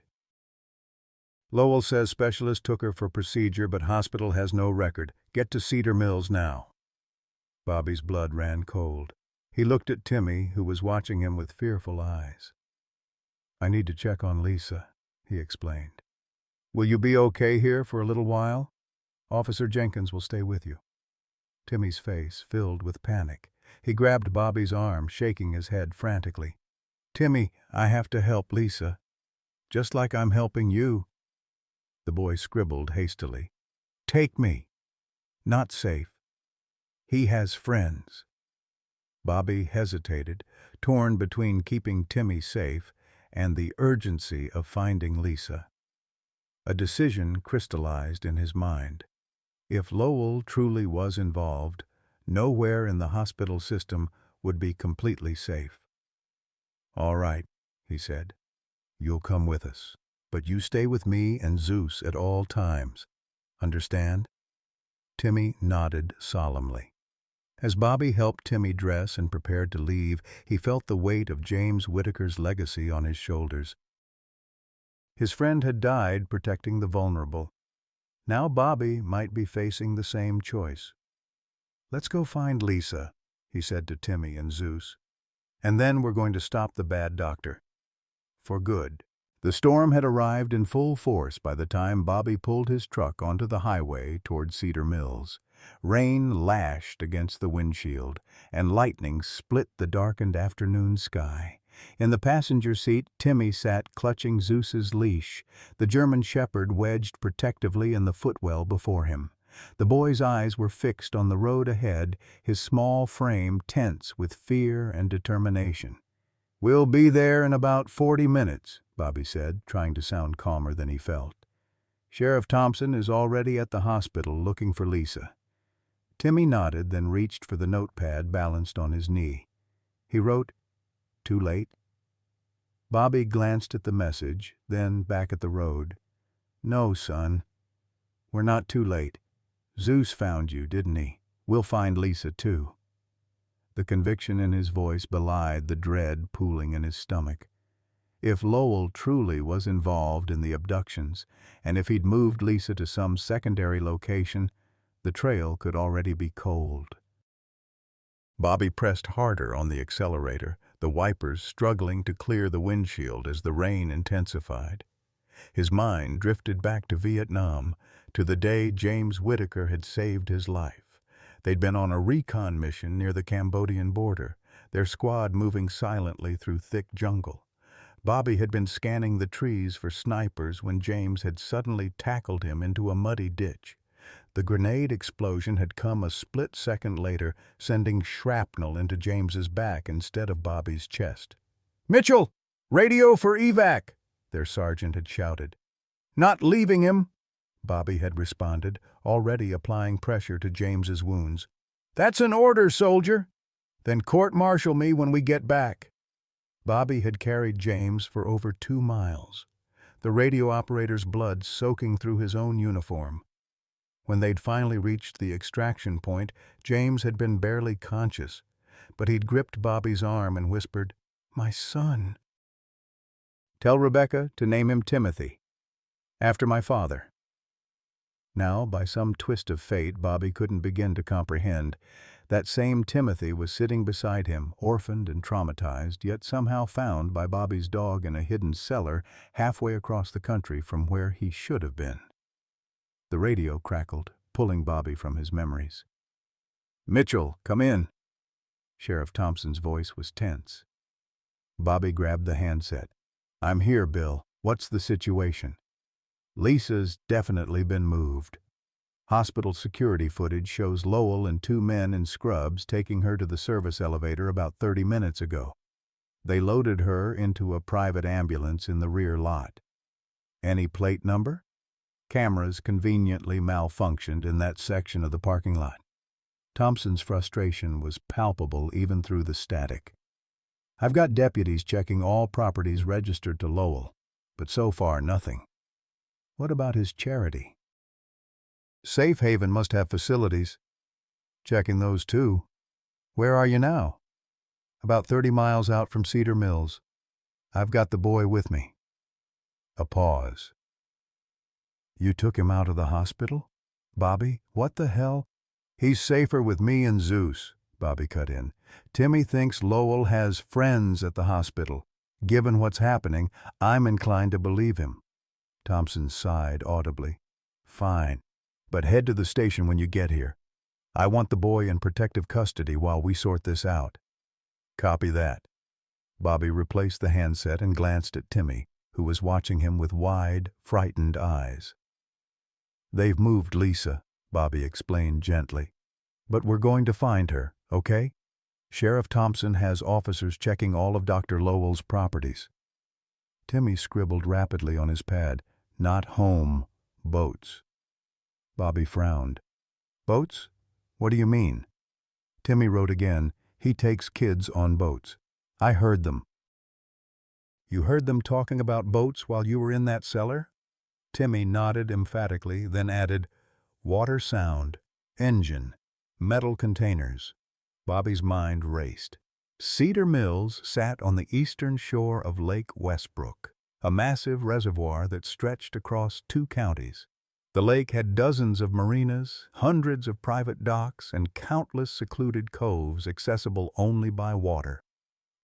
Speaker 1: Lowell says specialist took her for procedure, but hospital has no record. Get to Cedar Mills now." Bobby's blood ran cold. He looked at Timmy, who was watching him with fearful eyes. "I need to check on Lisa," he explained. "Will you be okay here for a little while? Officer Jenkins will stay with you." Timmy's face filled with panic. He grabbed Bobby's arm, shaking his head frantically. "Timmy, I have to help Lisa. Just like I'm helping you." The boy scribbled hastily. "Take me. Not safe. He has friends." Bobby hesitated, torn between keeping Timmy safe and the urgency of finding Lisa. A decision crystallized in his mind. If Lowell truly was involved, nowhere in the hospital system would be completely safe. "All right," he said. "You'll come with us. But you stay with me and Zeus at all times. Understand?" Timmy nodded solemnly. As Bobby helped Timmy dress and prepared to leave, he felt the weight of James Whitaker's legacy on his shoulders. His friend had died protecting the vulnerable. Now Bobby might be facing the same choice. "Let's go find Lisa," he said to Timmy and Zeus. "And then we're going to stop the bad doctor. For good." The storm had arrived in full force by the time Bobby pulled his truck onto the highway toward Cedar Mills. Rain lashed against the windshield, and lightning split the darkened afternoon sky. In the passenger seat, Timmy sat clutching Zeus's leash, the German shepherd wedged protectively in the footwell before him. The boy's eyes were fixed on the road ahead, his small frame tense with fear and determination. "We'll be there in about 40 minutes, Bobby said, trying to sound calmer than he felt. "Sheriff Thompson is already at the hospital looking for Lisa." Timmy nodded, then reached for the notepad balanced on his knee. He wrote, "Too late?" Bobby glanced at the message, then back at the road. "No, son. We're not too late. Zeus found you, didn't he? We'll find Lisa, too." The conviction in his voice belied the dread pooling in his stomach. If Lowell truly was involved in the abductions, and if he'd moved Lisa to some secondary location, the trail could already be cold. Bobby pressed harder on the accelerator, the wipers struggling to clear the windshield as the rain intensified. His mind drifted back to Vietnam, to the day James Whitaker had saved his life. They'd been on a recon mission near the Cambodian border, their squad moving silently through thick jungle. Bobby had been scanning the trees for snipers when James had suddenly tackled him into a muddy ditch. The grenade explosion had come a split second later, sending shrapnel into James's back instead of Bobby's chest. "Mitchell! Radio for evac!" their sergeant had shouted. "Not leaving him," Bobby had responded, already applying pressure to James's wounds. "That's an order, soldier." "Then court-martial me when we get back." Bobby had carried James for over 2 miles, the radio operator's blood soaking through his own uniform. When they'd finally reached the extraction point, James had been barely conscious, but he'd gripped Bobby's arm and whispered, "My son." "Tell Rebecca to name him Timothy, after my father." Now, by some twist of fate Bobby couldn't begin to comprehend, that same Timothy was sitting beside him, orphaned and traumatized, yet somehow found by Bobby's dog in a hidden cellar halfway across the country from where he should have been. The radio crackled, pulling Bobby from his memories. "Mitchell, come in." Sheriff Thompson's voice was tense. Bobby grabbed the handset. "I'm here, Bill. What's the situation?" "Lisa's definitely been moved. Hospital security footage shows Lowell and 2 men in scrubs taking her to the service elevator about 30 minutes ago. They loaded her into a private ambulance in the rear lot." "Any plate number?" Cameras conveniently malfunctioned in that section of the parking lot. Thompson's frustration was palpable even through the static. "I've got deputies checking all properties registered to Lowell, but so far nothing." "What about his charity?" "Safe Haven must have facilities. Checking those too." "Where are you now?" "About 30 miles out from Cedar Mills. I've got the boy with me." A pause. "You took him out of the hospital? Bobby, what the hell?" "He's safer with me and Zeus," Bobby cut in. "Timmy thinks Lowell has friends at the hospital. Given what's happening, I'm inclined to believe him." Thompson sighed audibly. "Fine, but head to the station when you get here. I want the boy in protective custody while we sort this out." "Copy that." Bobby replaced the handset and glanced at Timmy, who was watching him with wide, frightened eyes. "They've moved Lisa," Bobby explained gently. "But we're going to find her, okay? Sheriff Thompson has officers checking all of Dr. Lowell's properties." Timmy scribbled rapidly on his pad, "Not home, boats." Bobby frowned. "Boats? What do you mean?" Timmy wrote again, "He takes kids on boats. I heard them." "You heard them talking about boats while you were in that cellar?" Timmy nodded emphatically, then added, "Water sound, engine, metal containers." Bobby's mind raced. Cedar Mills sat on the eastern shore of Lake Westbrook, a massive reservoir that stretched across 2 counties. The lake had dozens of marinas, hundreds of private docks, and countless secluded coves accessible only by water.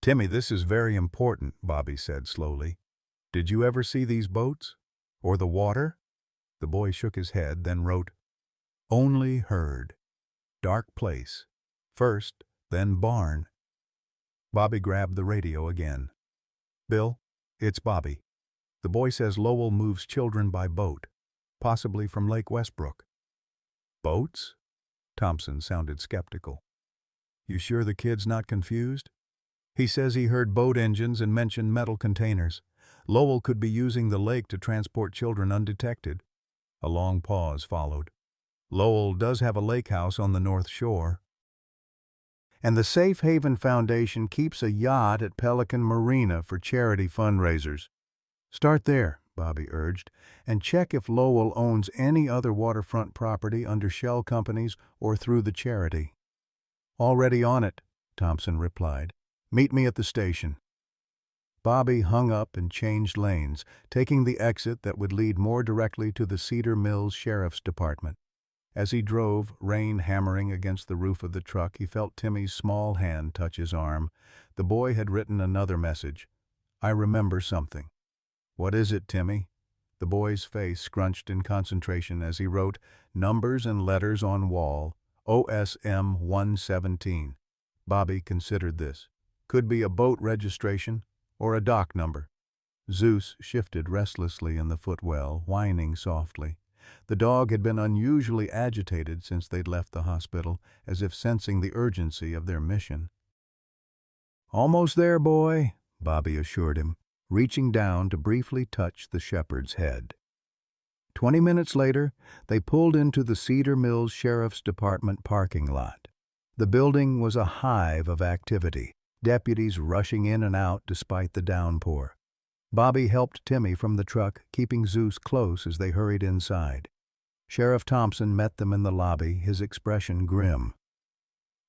Speaker 1: "Timmy, this is very important," Bobby said slowly. "Did you ever see these boats? Or the water?" The boy shook his head, then wrote, "Only heard. Dark place. First, then barn." Bobby grabbed the radio again. "Bill, it's Bobby. The boy says Lowell moves children by boat, possibly from Lake Westbrook." "Boats?" Thompson sounded skeptical. "You sure the kid's not confused? He says he heard boat engines and mentioned metal containers. Lowell could be using the lake to transport children undetected." A long pause followed. "Lowell does have a lake house on the North Shore. And the Safe Haven Foundation keeps a yacht at Pelican Marina for charity fundraisers." "Start there," Bobby urged, "and check if Lowell owns any other waterfront property under shell companies or through the charity." "Already on it," Thompson replied. "Meet me at the station." Bobby hung up and changed lanes, taking the exit that would lead more directly to the Cedar Mills Sheriff's Department. As he drove, rain hammering against the roof of the truck, he felt Timmy's small hand touch his arm. The boy had written another message. "I remember something." "What is it, Timmy?" The boy's face scrunched in concentration as he wrote, "Numbers and letters on wall, OSM 117. Bobby considered this. Could be a boat registration or a dock number. Zeus shifted restlessly in the footwell, whining softly. The dog had been unusually agitated since they'd left the hospital, as if sensing the urgency of their mission. "Almost there, boy," Bobby assured him, reaching down to briefly touch the shepherd's head. 20 minutes later, they pulled into the Cedar Mills Sheriff's Department parking lot. The building was a hive of activity, deputies rushing in and out despite the downpour. Bobby helped Timmy from the truck, keeping Zeus close as they hurried inside. Sheriff Thompson met them in the lobby, his expression grim.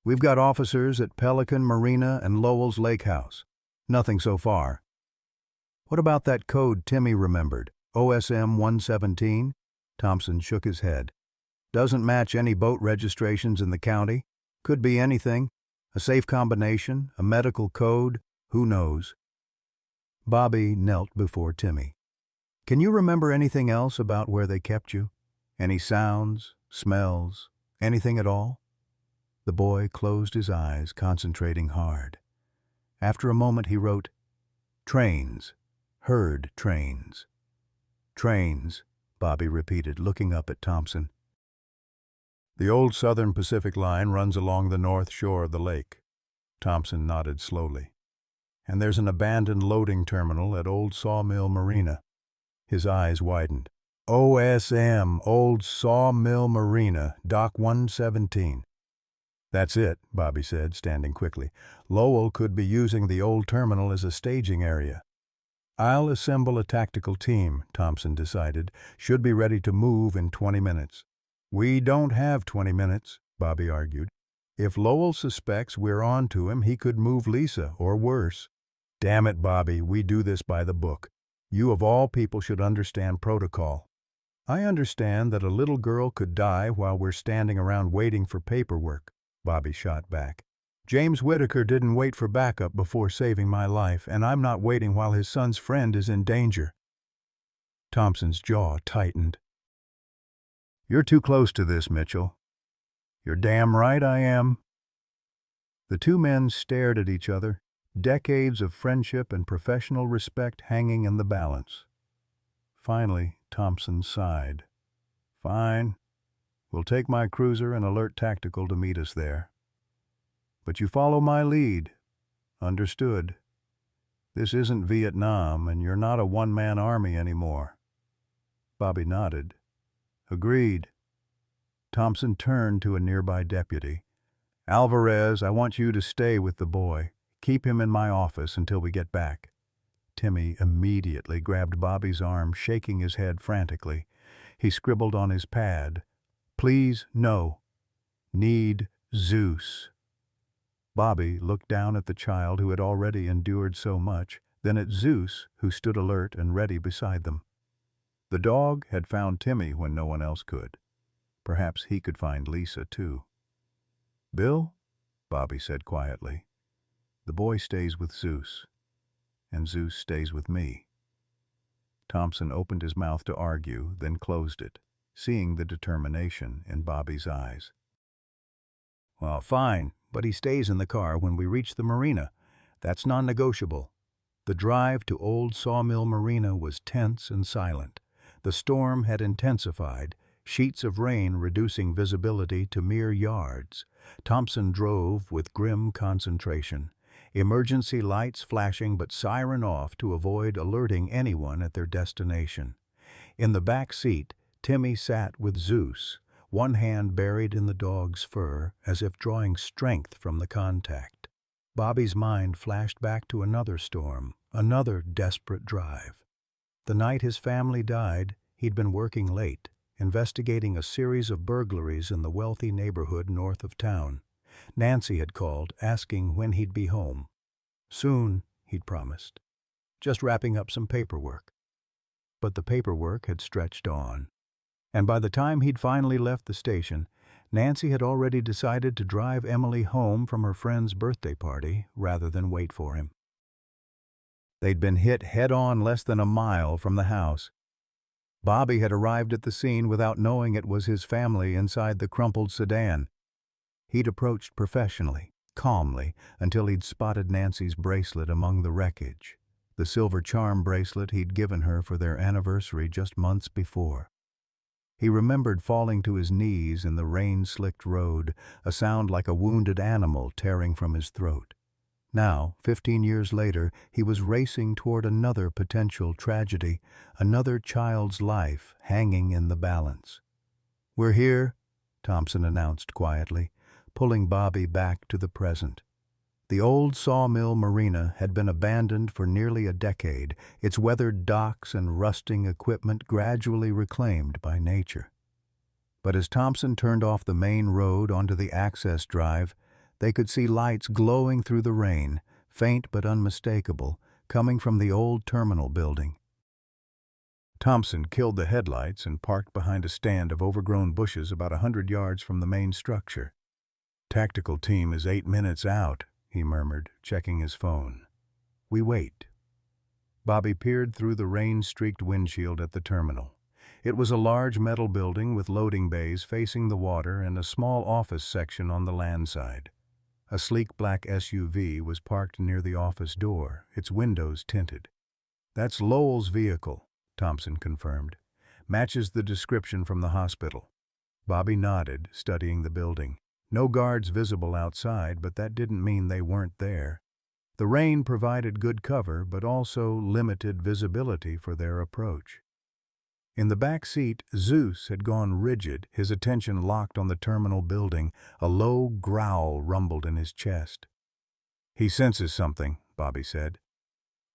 Speaker 1: "We've got officers at Pelican Marina and Lowell's Lake House. Nothing so far." "What about that code Timmy remembered, OSM 117? Thompson shook his head. "Doesn't match any boat registrations in the county. Could be anything. A safe combination, a medical code, who knows?" Bobby knelt before Timmy. "Can you remember anything else about where they kept you? Any sounds, smells, anything at all?" The boy closed his eyes, concentrating hard. After a moment he wrote, "Trains. Heard trains." "Trains," Bobby repeated, looking up at Thompson. "The old Southern Pacific Line runs along the north shore of the lake." Thompson nodded slowly. "And there's an abandoned loading terminal at Old Sawmill Marina." His eyes widened. "OSM, Old Sawmill Marina, Dock 117. "That's it," Bobby said, standing quickly. "Lowell could be using the old terminal as a staging area." "I'll assemble a tactical team," Thompson decided. "Should be ready to move in 20 minutes. "We don't have 20 minutes, Bobby argued. "If Lowell suspects we're on to him, he could move Lisa, or worse." "Damn it, Bobby, we do this by the book. You of all people should understand protocol." "I understand that a little girl could die while we're standing around waiting for paperwork," Bobby shot back. "James Whitaker didn't wait for backup before saving my life, and I'm not waiting while his son's friend is in danger." Thompson's jaw tightened. "You're too close to this, Mitchell." You're damn right I am. The two men stared at each other, decades of friendship and professional respect hanging in the balance. Finally, Thompson sighed. Fine. We'll take my cruiser and alert tactical to meet us there. But you follow my lead. Understood. This isn't Vietnam, and you're not a one-man army anymore. Bobby nodded. Agreed. Thompson turned to a nearby deputy. Alvarez, I want you to stay with the boy. Keep him in my office until we get back. Timmy immediately grabbed Bobby's arm, shaking his head frantically. He scribbled on his pad, Please, no. Need Zeus. Bobby looked down at the child who had already endured so much, then at Zeus, who stood alert and ready beside them. The dog had found Timmy when no one else could. Perhaps he could find Lisa, too. Bill, Bobby said quietly, the boy stays with Zeus, and Zeus stays with me. Thompson opened his mouth to argue, then closed it, seeing the determination in Bobby's eyes. Well, fine, but he stays in the car when we reach the marina. That's non-negotiable. The drive to Old Sawmill Marina was tense and silent. The storm had intensified, sheets of rain reducing visibility to mere yards. Thompson drove with grim concentration, emergency lights flashing but siren off to avoid alerting anyone at their destination. In the back seat, Timmy sat with Zeus, one hand buried in the dog's fur as if drawing strength from the contact. Bobby's mind flashed back to another storm, another desperate drive. The night his family died, he'd been working late, investigating a series of burglaries in the wealthy neighborhood north of town. Nancy had called, asking when he'd be home. Soon, he'd promised. Just wrapping up some paperwork. But the paperwork had stretched on. And by the time he'd finally left the station, Nancy had already decided to drive Emily home from her friend's birthday party rather than wait for him. They'd been hit head-on less than a mile from the house. Bobby had arrived at the scene without knowing it was his family inside the crumpled sedan. He'd approached professionally, calmly, until he'd spotted Nancy's bracelet among the wreckage, the silver charm bracelet he'd given her for their anniversary just months before. He remembered falling to his knees in the rain-slicked road, a sound like a wounded animal tearing from his throat. Now, 15 years later, he was racing toward another potential tragedy, another child's life hanging in the balance. We're here, Thompson announced quietly, pulling Bobby back to the present. The old Sawmill Marina had been abandoned for nearly a decade, its weathered docks and rusting equipment gradually reclaimed by nature. But as Thompson turned off the main road onto the access drive, they could see lights glowing through the rain, faint but unmistakable, coming from the old terminal building. Thompson killed the headlights and parked behind a stand of overgrown bushes about 100 yards from the main structure. Tactical team is 8 minutes out, he murmured, checking his phone. We wait. Bobby peered through the rain-streaked windshield at the terminal. It was a large metal building with loading bays facing the water and a small office section on the land side. A sleek black SUV was parked near the office door, its windows tinted. That's Lowell's vehicle, Thompson confirmed. Matches the description from the hospital. Bobby nodded, studying the building. No guards visible outside, but that didn't mean they weren't there. The rain provided good cover, but also limited visibility for their approach. In the back seat, Zeus had gone rigid, his attention locked on the terminal building. A low growl rumbled in his chest. He senses something, Bobby said.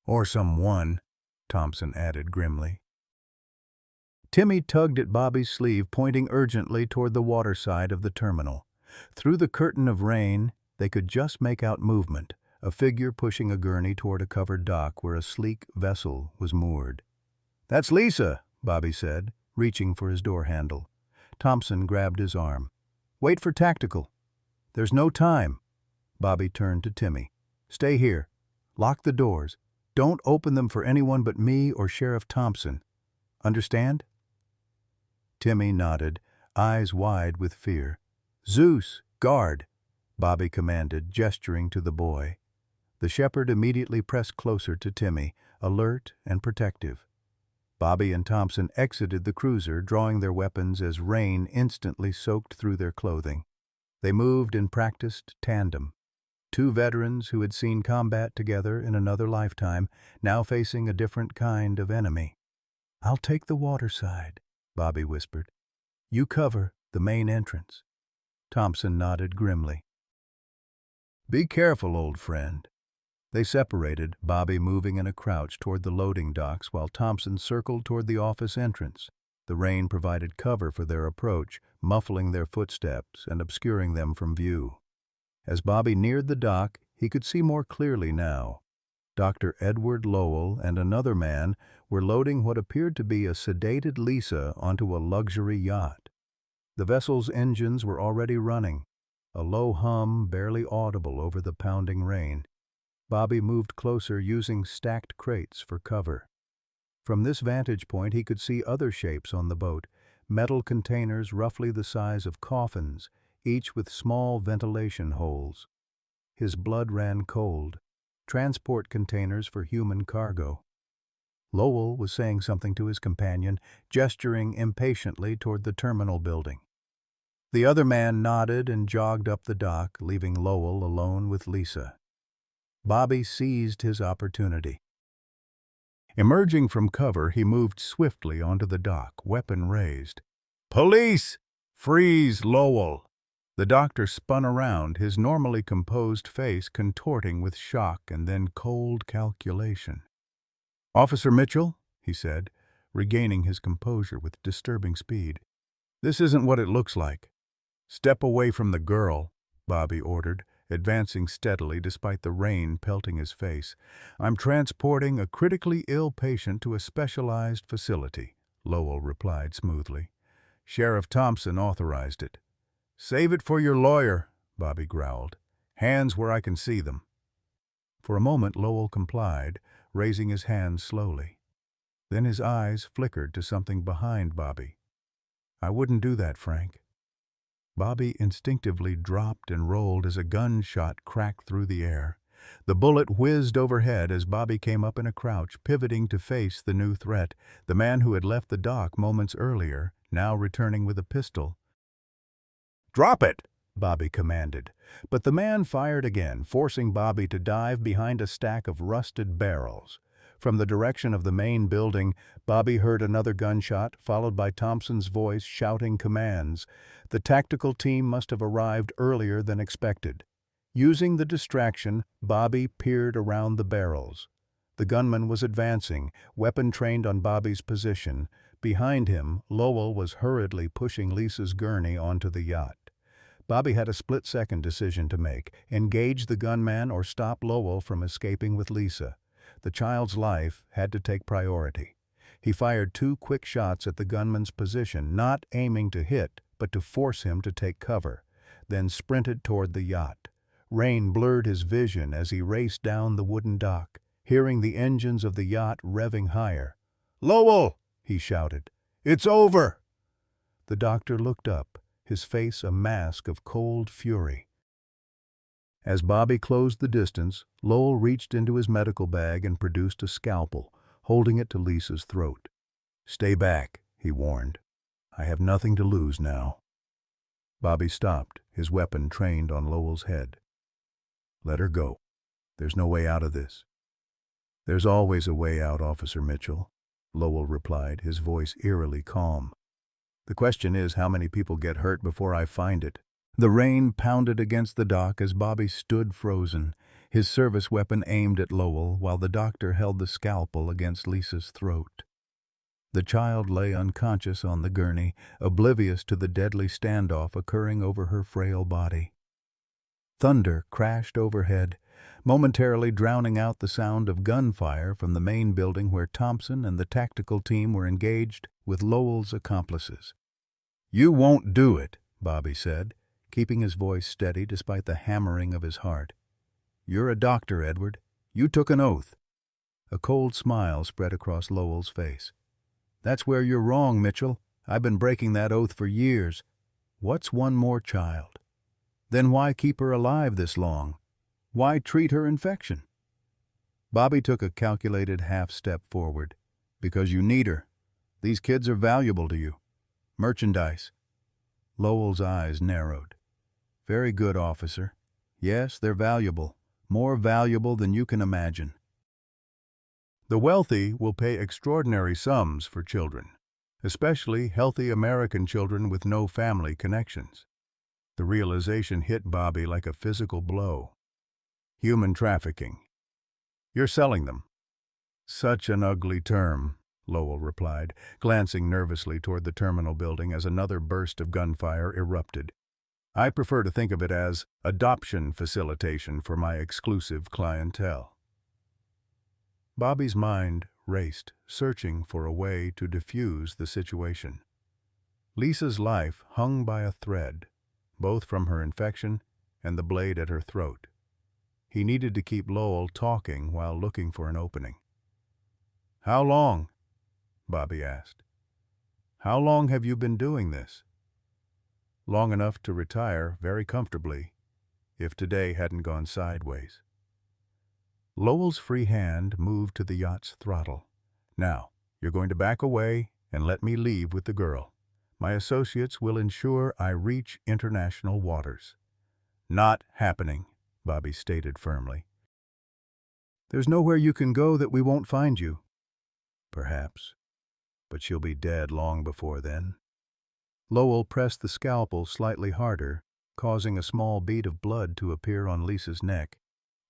Speaker 1: Or someone, Thompson added grimly. Timmy tugged at Bobby's sleeve, pointing urgently toward the water side of the terminal. Through the curtain of rain, they could just make out movement, a figure pushing a gurney toward a covered dock where a sleek vessel was moored. That's Lisa, Bobby said, reaching for his door handle. Thompson grabbed his arm. Wait for tactical. There's no time. Bobby turned to Timmy. Stay here. Lock the doors. Don't open them for anyone but me or Sheriff Thompson. Understand? Timmy nodded, eyes wide with fear. Zeus, guard, Bobby commanded, gesturing to the boy. The shepherd immediately pressed closer to Timmy, alert and protective. Bobby and Thompson exited the cruiser, drawing their weapons as rain instantly soaked through their clothing. They moved in practiced tandem. Two veterans who had seen combat together in another lifetime, now facing a different kind of enemy. "I'll take the water side," Bobby whispered. "You cover the main entrance." Thompson nodded grimly. "Be careful, old friend." They separated, Bobby moving in a crouch toward the loading docks while Thompson circled toward the office entrance. The rain provided cover for their approach, muffling their footsteps and obscuring them from view. As Bobby neared the dock, he could see more clearly now. Dr. Edward Lowell and another man were loading what appeared to be a sedated Lisa onto a luxury yacht. The vessel's engines were already running, a low hum barely audible over the pounding rain. Bobby moved closer, using stacked crates for cover. From this vantage point he could see other shapes on the boat, metal containers roughly the size of coffins, each with small ventilation holes. His blood ran cold. Transport containers for human cargo. Lowell was saying something to his companion, gesturing impatiently toward the terminal building. The other man nodded and jogged up the dock, leaving Lowell alone with Lisa. Bobby seized his opportunity. Emerging from cover, he moved swiftly onto the dock, weapon raised. "Police! Freeze Lowell!" The doctor spun around, his normally composed face contorting with shock and then cold calculation. "Officer Mitchell," he said, regaining his composure with disturbing speed. "This isn't what it looks like." "Step away from the girl," Bobby ordered, advancing steadily despite the rain pelting his face. "I'm transporting a critically ill patient to a specialized facility," Lowell replied smoothly. "Sheriff Thompson authorized it." "Save it for your lawyer," Bobby growled. "Hands where I can see them." For a moment Lowell complied, raising his hands slowly. Then his eyes flickered to something behind Bobby. "I wouldn't do that, Frank." Bobby instinctively dropped and rolled as a gunshot cracked through the air. The bullet whizzed overhead as Bobby came up in a crouch, pivoting to face the new threat, the man who had left the dock moments earlier, now returning with a pistol. "Drop it!" Bobby commanded. But the man fired again, forcing Bobby to dive behind a stack of rusted barrels. From the direction of the main building, Bobby heard another gunshot, followed by Thompson's voice shouting commands. The tactical team must have arrived earlier than expected. Using the distraction, Bobby peered around the barrels. The gunman was advancing, weapon trained on Bobby's position. Behind him, Lowell was hurriedly pushing Lisa's gurney onto the yacht. Bobby had a split-second decision to make: engage the gunman or stop Lowell from escaping with Lisa. The child's life had to take priority. He fired 2 quick shots at the gunman's position, not aiming to hit, but to force him to take cover, then sprinted toward the yacht. Rain blurred his vision as he raced down the wooden dock, hearing the engines of the yacht revving higher. "Lowell!" he shouted. "It's over!" The doctor looked up, his face a mask of cold fury. As Bobby closed the distance, Lowell reached into his medical bag and produced a scalpel, holding it to Lisa's throat. "Stay back," he warned. "I have nothing to lose now." Bobby stopped, his weapon trained on Lowell's head. "Let her go. There's no way out of this." "There's always a way out, Officer Mitchell," Lowell replied, his voice eerily calm. "The question is how many people get hurt before I find it." The rain pounded against the dock as Bobby stood frozen, his service weapon aimed at Lowell while the doctor held the scalpel against Lisa's throat. The child lay unconscious on the gurney, oblivious to the deadly standoff occurring over her frail body. Thunder crashed overhead, momentarily drowning out the sound of gunfire from the main building where Thompson and the tactical team were engaged with Lowell's accomplices. "You won't do it," Bobby said, keeping his voice steady despite the hammering of his heart. "You're a doctor, Edward. You took an oath." A cold smile spread across Lowell's face. "That's where you're wrong, Mitchell. I've been breaking that oath for years." What's one more child? Then why keep her alive this long? Why treat her infection? Bobby took a calculated half-step forward. Because you need her. These kids are valuable to you. Merchandise. Lowell's eyes narrowed. Very good, officer. Yes, they're valuable. More valuable than you can imagine. The wealthy will pay extraordinary sums for children, especially healthy American children with no family connections. The realization hit Bobby like a physical blow. Human trafficking. You're selling them. Such an ugly term, Lowell replied, glancing nervously toward the terminal building as another burst of gunfire erupted. I prefer to think of it as adoption facilitation for my exclusive clientele. Bobby's mind raced, searching for a way to defuse the situation. Lisa's life hung by a thread, both from her infection and the blade at her throat. He needed to keep Lowell talking while looking for an opening. How long? Bobby asked. How long have you been doing this? Long enough to retire very comfortably, if today hadn't gone sideways. Lowell's free hand moved to the yacht's throttle. Now, you're going to back away and let me leave with the girl. My associates will ensure I reach international waters. Not happening, Bobby stated firmly. There's nowhere you can go that we won't find you. Perhaps, but she'll be dead long before then. Lowell pressed the scalpel slightly harder, causing a small bead of blood to appear on Lisa's neck.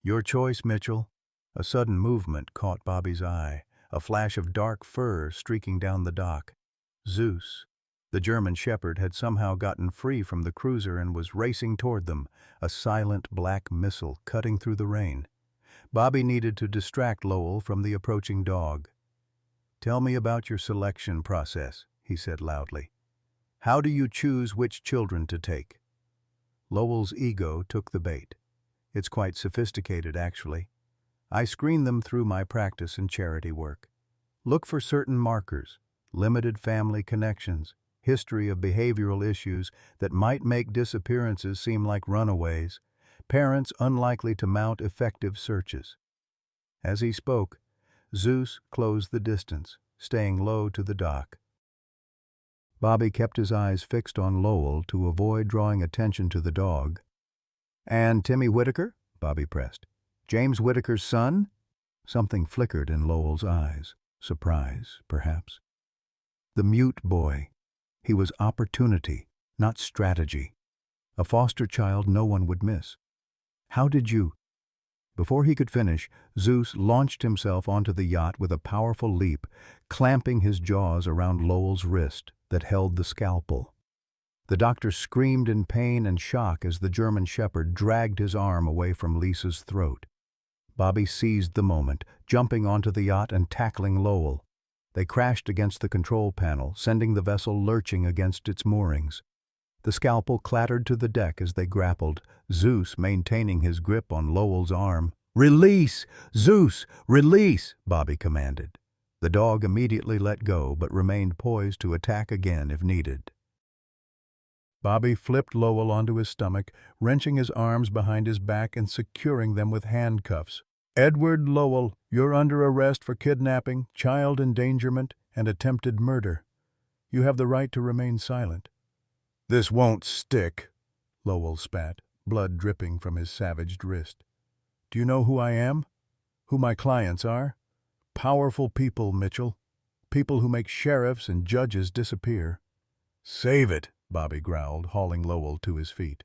Speaker 1: Your choice, Mitchell. A sudden movement caught Bobby's eye, a flash of dark fur streaking down the dock. Zeus, the German shepherd, had somehow gotten free from the cruiser and was racing toward them, a silent black missile cutting through the rain. Bobby needed to distract Lowell from the approaching dog. Tell me about your selection process, he said loudly. How do you choose which children to take? Lowell's ego took the bait. It's quite sophisticated, actually. I screen them through my practice and charity work. Look for certain markers, limited family connections, history of behavioral issues that might make disappearances seem like runaways, parents unlikely to mount effective searches. As he spoke, Zeus closed the distance, staying low to the dock. Bobby kept his eyes fixed on Lowell to avoid drawing attention to the dog. And Timmy Whitaker? Bobby pressed. James Whitaker's son? Something flickered in Lowell's eyes. Surprise, perhaps. The mute boy. He was opportunity, not strategy. A foster child no one would miss. How did you? Before he could finish, Zeus launched himself onto the yacht with a powerful leap, clamping his jaws around Lowell's wrist that held the scalpel. The doctor screamed in pain and shock as the German shepherd dragged his arm away from Lisa's throat. Bobby seized the moment, jumping onto the yacht and tackling Lowell. They crashed against the control panel, sending the vessel lurching against its moorings. The scalpel clattered to the deck as they grappled, Zeus maintaining his grip on Lowell's arm. "Release! Zeus, release!" Bobby commanded. The dog immediately let go, but remained poised to attack again if needed. Bobby flipped Lowell onto his stomach, wrenching his arms behind his back and securing them with handcuffs. "Edward Lowell, you're under arrest for kidnapping, child endangerment, and attempted murder. You have the right to remain silent." "This won't stick," Lowell spat, blood dripping from his savaged wrist. "Do you know who I am? Who my clients are? Powerful people, Mitchell. People who make sheriffs and judges disappear." "Save it," Bobby growled, hauling Lowell to his feet.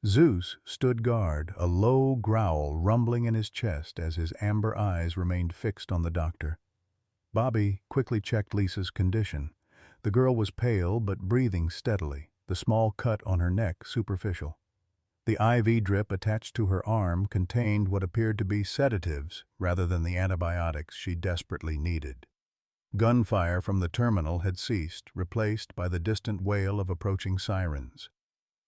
Speaker 1: Zeus stood guard, a low growl rumbling in his chest as his amber eyes remained fixed on the doctor. Bobby quickly checked Lisa's condition. The girl was pale but breathing steadily, the small cut on her neck superficial. The IV drip attached to her arm contained what appeared to be sedatives rather than the antibiotics she desperately needed. Gunfire from the terminal had ceased, replaced by the distant wail of approaching sirens.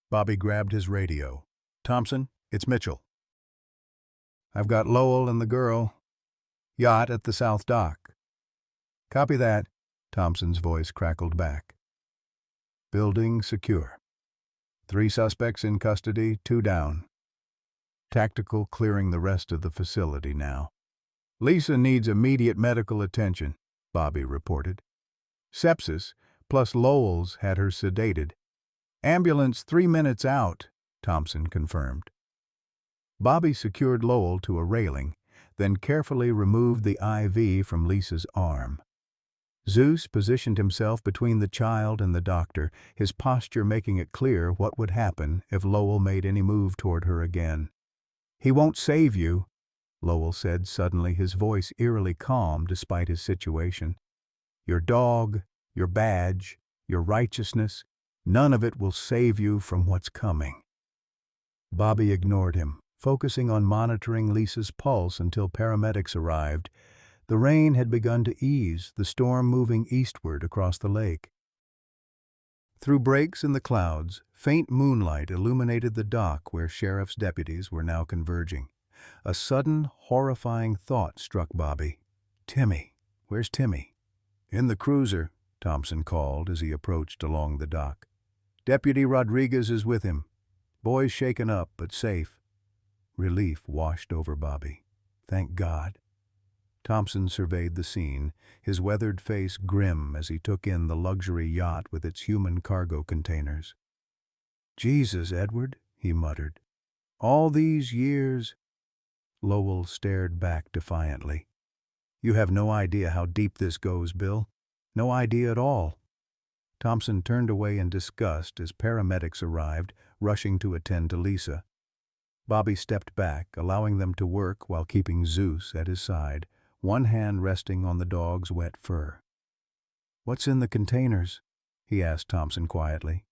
Speaker 1: Bobby grabbed his radio. "Thompson, it's Mitchell. I've got Lowell and the girl. Yacht at the South Dock." "Copy that," Thompson's voice crackled back. "Building secure." 3 suspects in custody, 2 down. Tactical clearing the rest of the facility now. Lisa needs immediate medical attention, Bobby reported. Sepsis, plus Lowell's had her sedated. Ambulance 3 minutes out, Thompson confirmed. Bobby secured Lowell to a railing, then carefully removed the IV from Lisa's arm. Zeus positioned himself between the child and the doctor, his posture making it clear what would happen if Lowell made any move toward her again. "He won't save you," Lowell said suddenly, his voice eerily calm despite his situation. "Your dog, your badge, your righteousness, none of it will save you from what's coming." Bobby ignored him, focusing on monitoring Lisa's pulse until paramedics arrived. The rain had begun to ease, the storm moving eastward across the lake. Through breaks in the clouds, faint moonlight illuminated the dock where sheriff's deputies were now converging. A sudden, horrifying thought struck Bobby. "Timmy. Where's Timmy?" "In the cruiser," Thompson called as he approached along the dock. "Deputy Rodriguez is with him. Boy's shaken up, but safe." Relief washed over Bobby. Thank God. Thompson surveyed the scene, his weathered face grim as he took in the luxury yacht with its human cargo containers. "Jesus, Edward," he muttered. "All these years—" Lowell stared back defiantly. "You have no idea how deep this goes, Bill. No idea at all." Thompson turned away in disgust as paramedics arrived, rushing to attend to Lisa. Bobby stepped back, allowing them to work while keeping Zeus at his side, one hand resting on the dog's wet fur. "What's in the containers?" he asked Thompson quietly.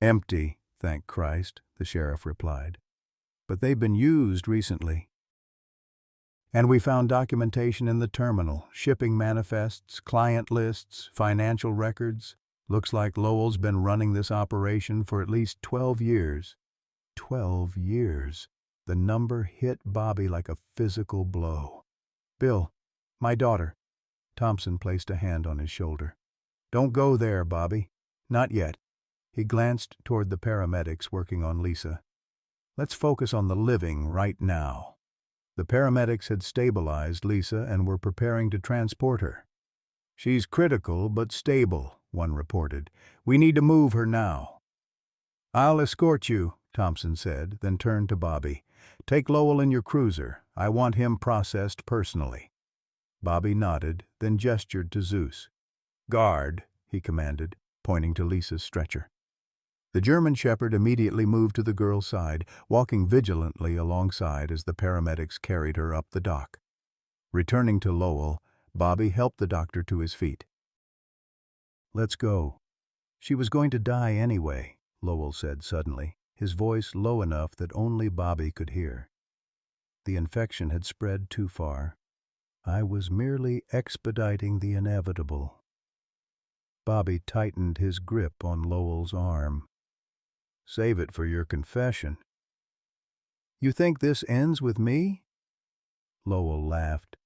Speaker 1: "Empty, thank Christ," the sheriff replied. "But they've been used recently. And we found documentation in the terminal, shipping manifests, client lists, financial records. Looks like Lowell's been running this operation for at least 12 years. 12 years. The number hit Bobby like a physical blow. "Bill, my daughter." Thompson placed a hand on his shoulder. "Don't go there, Bobby. Not yet." He glanced toward the paramedics working on Lisa. "Let's focus on the living right now." The paramedics had stabilized Lisa and were preparing to transport her. "She's critical but stable," one reported. "We need to move her now." "I'll escort you," Thompson said, then turned to Bobby. "Take Lowell in your cruiser. I want him processed personally." Bobby nodded, then gestured to Zeus. "Guard," he commanded, pointing to Lisa's stretcher. The German shepherd immediately moved to the girl's side, walking vigilantly alongside as the paramedics carried her up the dock. Returning to Lowell, Bobby helped the doctor to his feet. "Let's go." "She was going to die anyway," Lowell said suddenly, his voice low enough that only Bobby could hear. "The infection had spread too far. I was merely expediting the inevitable." Bobby tightened his grip on Lowell's arm. "Save it for your confession." "You think this ends with me?" Lowell laughed,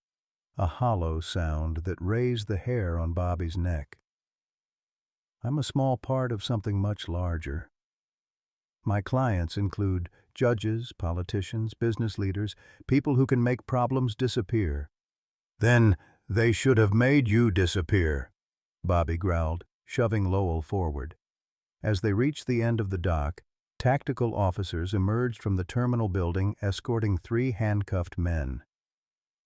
Speaker 1: a hollow sound that raised the hair on Bobby's neck. "I'm a small part of something much larger. My clients include judges, politicians, business leaders, people who can make problems disappear." "Then they should have made you disappear," Bobby growled, shoving Lowell forward. As they reached the end of the dock, tactical officers emerged from the terminal building escorting 3 handcuffed men.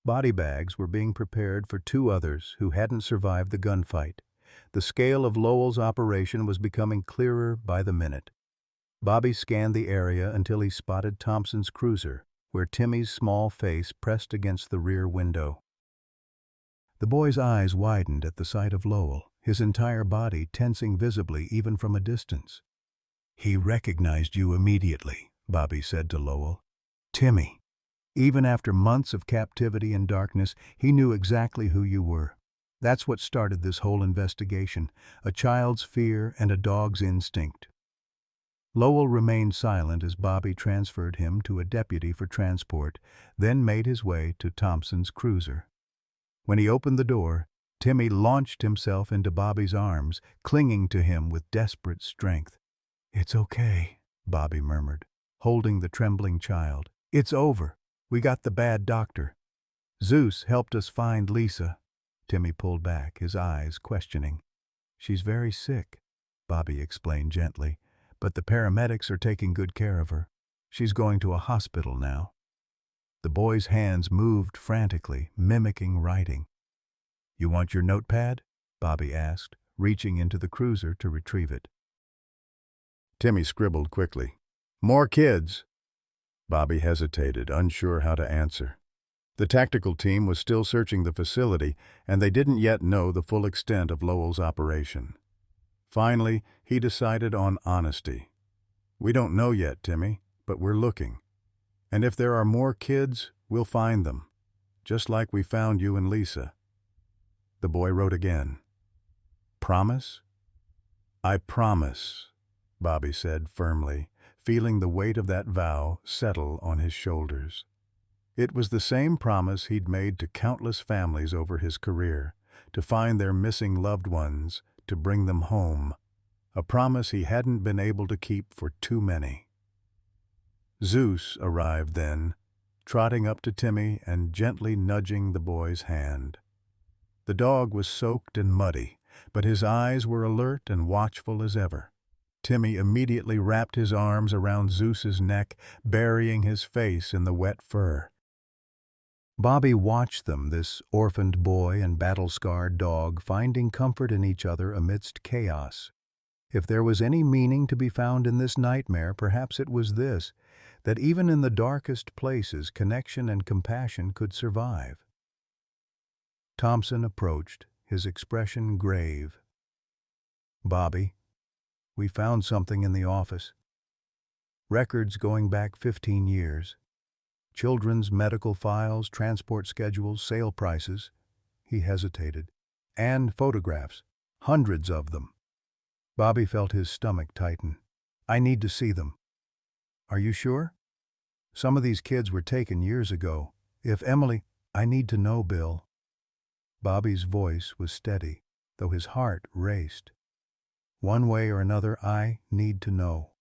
Speaker 1: Body bags were being prepared for 2 others who hadn't survived the gunfight. The scale of Lowell's operation was becoming clearer by the minute. Bobby scanned the area until he spotted Thompson's cruiser, where Timmy's small face pressed against the rear window. The boy's eyes widened at the sight of Lowell, his entire body tensing visibly even from a distance. "He recognized you immediately," Bobby said to Lowell. "Timmy. Even after months of captivity and darkness, he knew exactly who you were. That's what started this whole investigation, a child's fear and a dog's instinct." Lowell remained silent as Bobby transferred him to a deputy for transport, then made his way to Thompson's cruiser. When he opened the door, Timmy launched himself into Bobby's arms, clinging to him with desperate strength. "It's okay," Bobby murmured, holding the trembling child. "It's over. We got the bad doctor. Zeus helped us find Lisa." Timmy pulled back, his eyes questioning. "She's very sick," Bobby explained gently, "but the paramedics are taking good care of her. She's going to a hospital now." The boy's hands moved frantically, mimicking writing. "You want your notepad?" Bobby asked, reaching into the cruiser to retrieve it. Timmy scribbled quickly. "More kids." Bobby hesitated, unsure how to answer. The tactical team was still searching the facility, and they didn't yet know the full extent of Lowell's operation. Finally, he decided on honesty. "We don't know yet, Timmy, but we're looking. And if there are more kids, we'll find them, just like we found you and Lisa." The boy wrote again. "Promise?" "I promise," Bobby said firmly, feeling the weight of that vow settle on his shoulders. It was the same promise he'd made to countless families over his career, to find their missing loved ones, to bring them home. A promise he hadn't been able to keep for too many. Zeus arrived then, trotting up to Timmy and gently nudging the boy's hand. The dog was soaked and muddy, but his eyes were alert and watchful as ever. Timmy immediately wrapped his arms around Zeus's neck, burying his face in the wet fur. Bobby watched them, this orphaned boy and battle-scarred dog, finding comfort in each other amidst chaos. If there was any meaning to be found in this nightmare, perhaps it was this, that even in the darkest places, connection and compassion could survive. Thompson approached, his expression grave. "Bobby, we found something in the office. Records going back 15 years. Children's medical files, transport schedules, sale prices." He hesitated. "And photographs. Hundreds of them." Bobby felt his stomach tighten. "I need to see them." "Are you sure? Some of these kids were taken years ago. If Emily—" "I need to know, Bill." Bobby's voice was steady, though his heart raced. "One way or another, I need to know."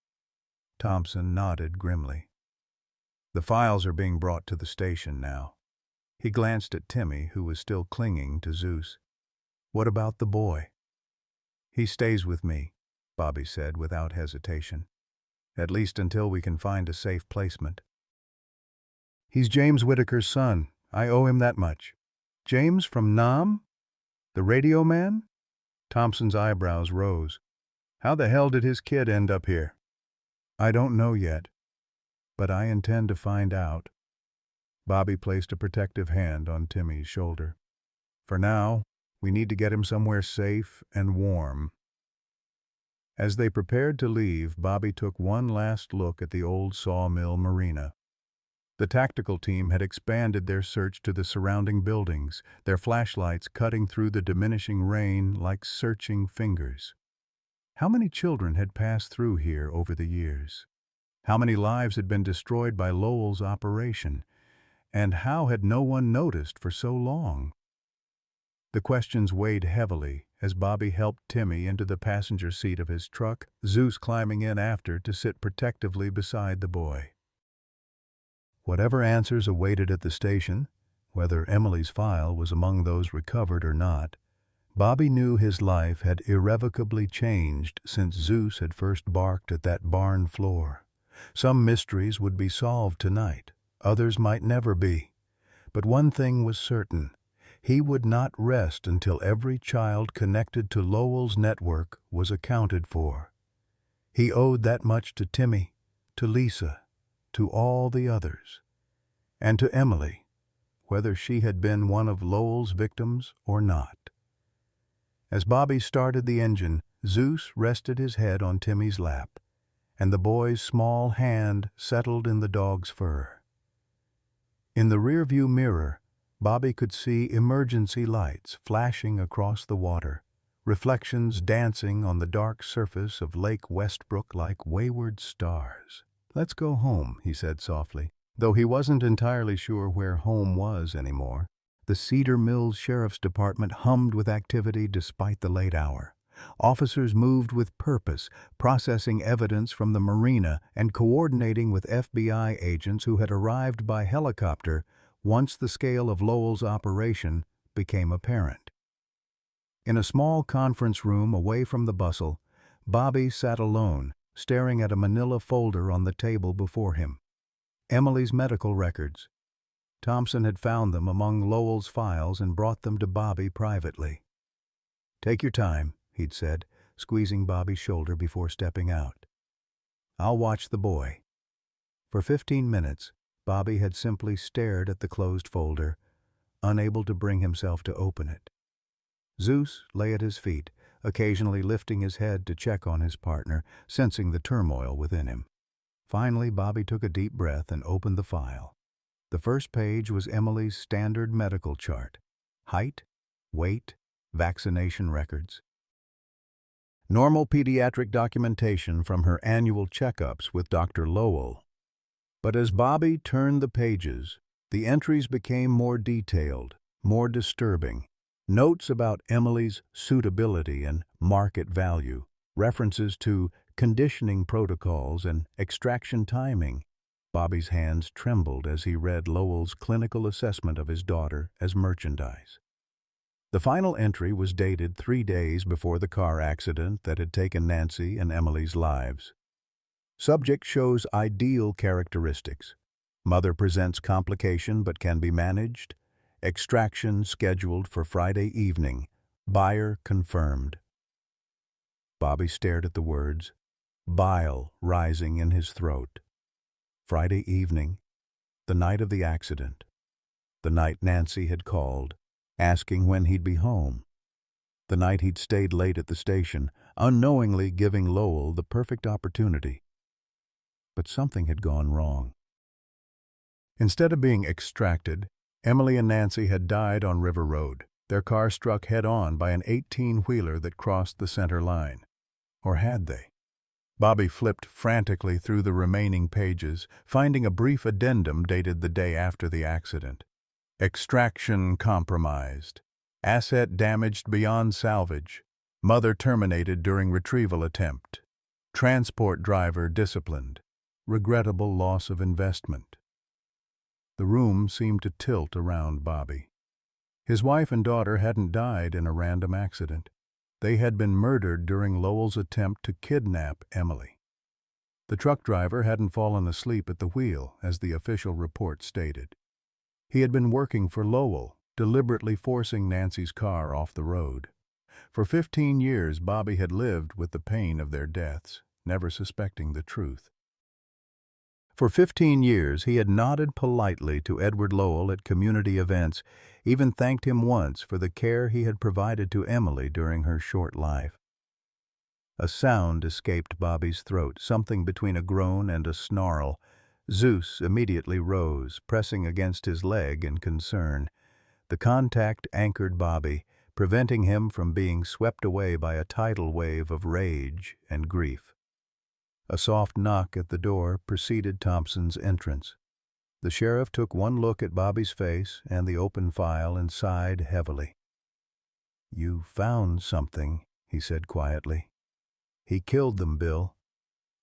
Speaker 1: Thompson nodded grimly. "The files are being brought to the station now." He glanced at Timmy, who was still clinging to Zeus. "What about the boy?" "He stays with me," Bobby said without hesitation. "At least until we can find a safe placement. He's James Whitaker's son. I owe him that much." "James from Nam? The radio man?" Thompson's eyebrows rose. "How the hell did his kid end up here?" "I don't know yet, but I intend to find out." Bobby placed a protective hand on Timmy's shoulder. "For now, we need to get him somewhere safe and warm." As they prepared to leave, Bobby took one last look at the old sawmill marina. The tactical team had expanded their search to the surrounding buildings, their flashlights cutting through the diminishing rain like searching fingers. How many children had passed through here over the years? How many lives had been destroyed by Lowell's operation? And how had no one noticed for so long? The questions weighed heavily as Bobby helped Timmy into the passenger seat of his truck, Zeus climbing in after to sit protectively beside the boy. Whatever answers awaited at the station, whether Emily's file was among those recovered or not, Bobby knew his life had irrevocably changed since Zeus had first barked at that barn floor. Some mysteries would be solved tonight, others might never be. But one thing was certain: he would not rest until every child connected to Lowell's network was accounted for. He owed that much to Timmy, to Lisa, to all the others, and to Emily, whether she had been one of Lowell's victims or not. As Bobby started the engine, Zeus rested his head on Timmy's lap, and the boy's small hand settled in the dog's fur. In the rearview mirror, Bobby could see emergency lights flashing across the water, reflections dancing on the dark surface of Lake Westbrook like wayward stars. "Let's go home," he said softly, though he wasn't entirely sure where home was anymore. The Cedar Mills Sheriff's Department hummed with activity despite the late hour. Officers moved with purpose, processing evidence from the marina and coordinating with FBI agents who had arrived by helicopter once the scale of Lowell's operation became apparent. In a small conference room away from the bustle, Bobby sat alone, staring at a manila folder on the table before him. Emily's medical records. Thompson had found them among Lowell's files and brought them to Bobby privately. "Take your time," he'd said, squeezing Bobby's shoulder before stepping out. "I'll watch the boy." For 15 minutes, Bobby had simply stared at the closed folder, unable to bring himself to open it. Zeus lay at his feet, occasionally lifting his head to check on his partner, sensing the turmoil within him. Finally, Bobby took a deep breath and opened the file. The first page was Emily's standard medical chart: height, weight, vaccination records. Normal pediatric documentation from her annual checkups with Dr. Lowell. But as Bobby turned the pages, the entries became more detailed, more disturbing. Notes about Emily's suitability and market value, references to conditioning protocols and extraction timing. Bobby's hands trembled as he read Lowell's clinical assessment of his daughter as merchandise. The final entry was dated 3 days before the car accident that had taken Nancy and Emily's lives. Subject shows ideal characteristics. Mother presents complication but can be managed. Extraction scheduled for Friday evening. Buyer confirmed. Bobby stared at the words, bile rising in his throat. Friday evening, the night of the accident, the night Nancy had called, asking when he'd be home, the night he'd stayed late at the station, unknowingly giving Lowell the perfect opportunity. But something had gone wrong. Instead of being extracted, Emily and Nancy had died on River Road, their car struck head-on by an 18-wheeler that crossed the center line. Or had they? Bobby flipped frantically through the remaining pages, finding a brief addendum dated the day after the accident. Extraction compromised. Asset damaged beyond salvage. Mother terminated during retrieval attempt. Transport driver disciplined. Regrettable loss of investment. The room seemed to tilt around Bobby. His wife and daughter hadn't died in a random accident. They had been murdered during Lowell's attempt to kidnap Emily. The truck driver hadn't fallen asleep at the wheel, as the official report stated. He had been working for Lowell, deliberately forcing Nancy's car off the road. For 15 years, Bobby had lived with the pain of their deaths, never suspecting the truth. For 15 years, he had nodded politely to Edward Lowell at community events, even thanked him once for the care he had provided to Emily during her short life. A sound escaped Bobby's throat, something between a groan and a snarl. Zeus immediately rose, pressing against his leg in concern. The contact anchored Bobby, preventing him from being swept away by a tidal wave of rage and grief. A soft knock at the door preceded Thompson's entrance. The sheriff took one look at Bobby's face and the open file and sighed heavily. "You found something," he said quietly. "He killed them, Bill."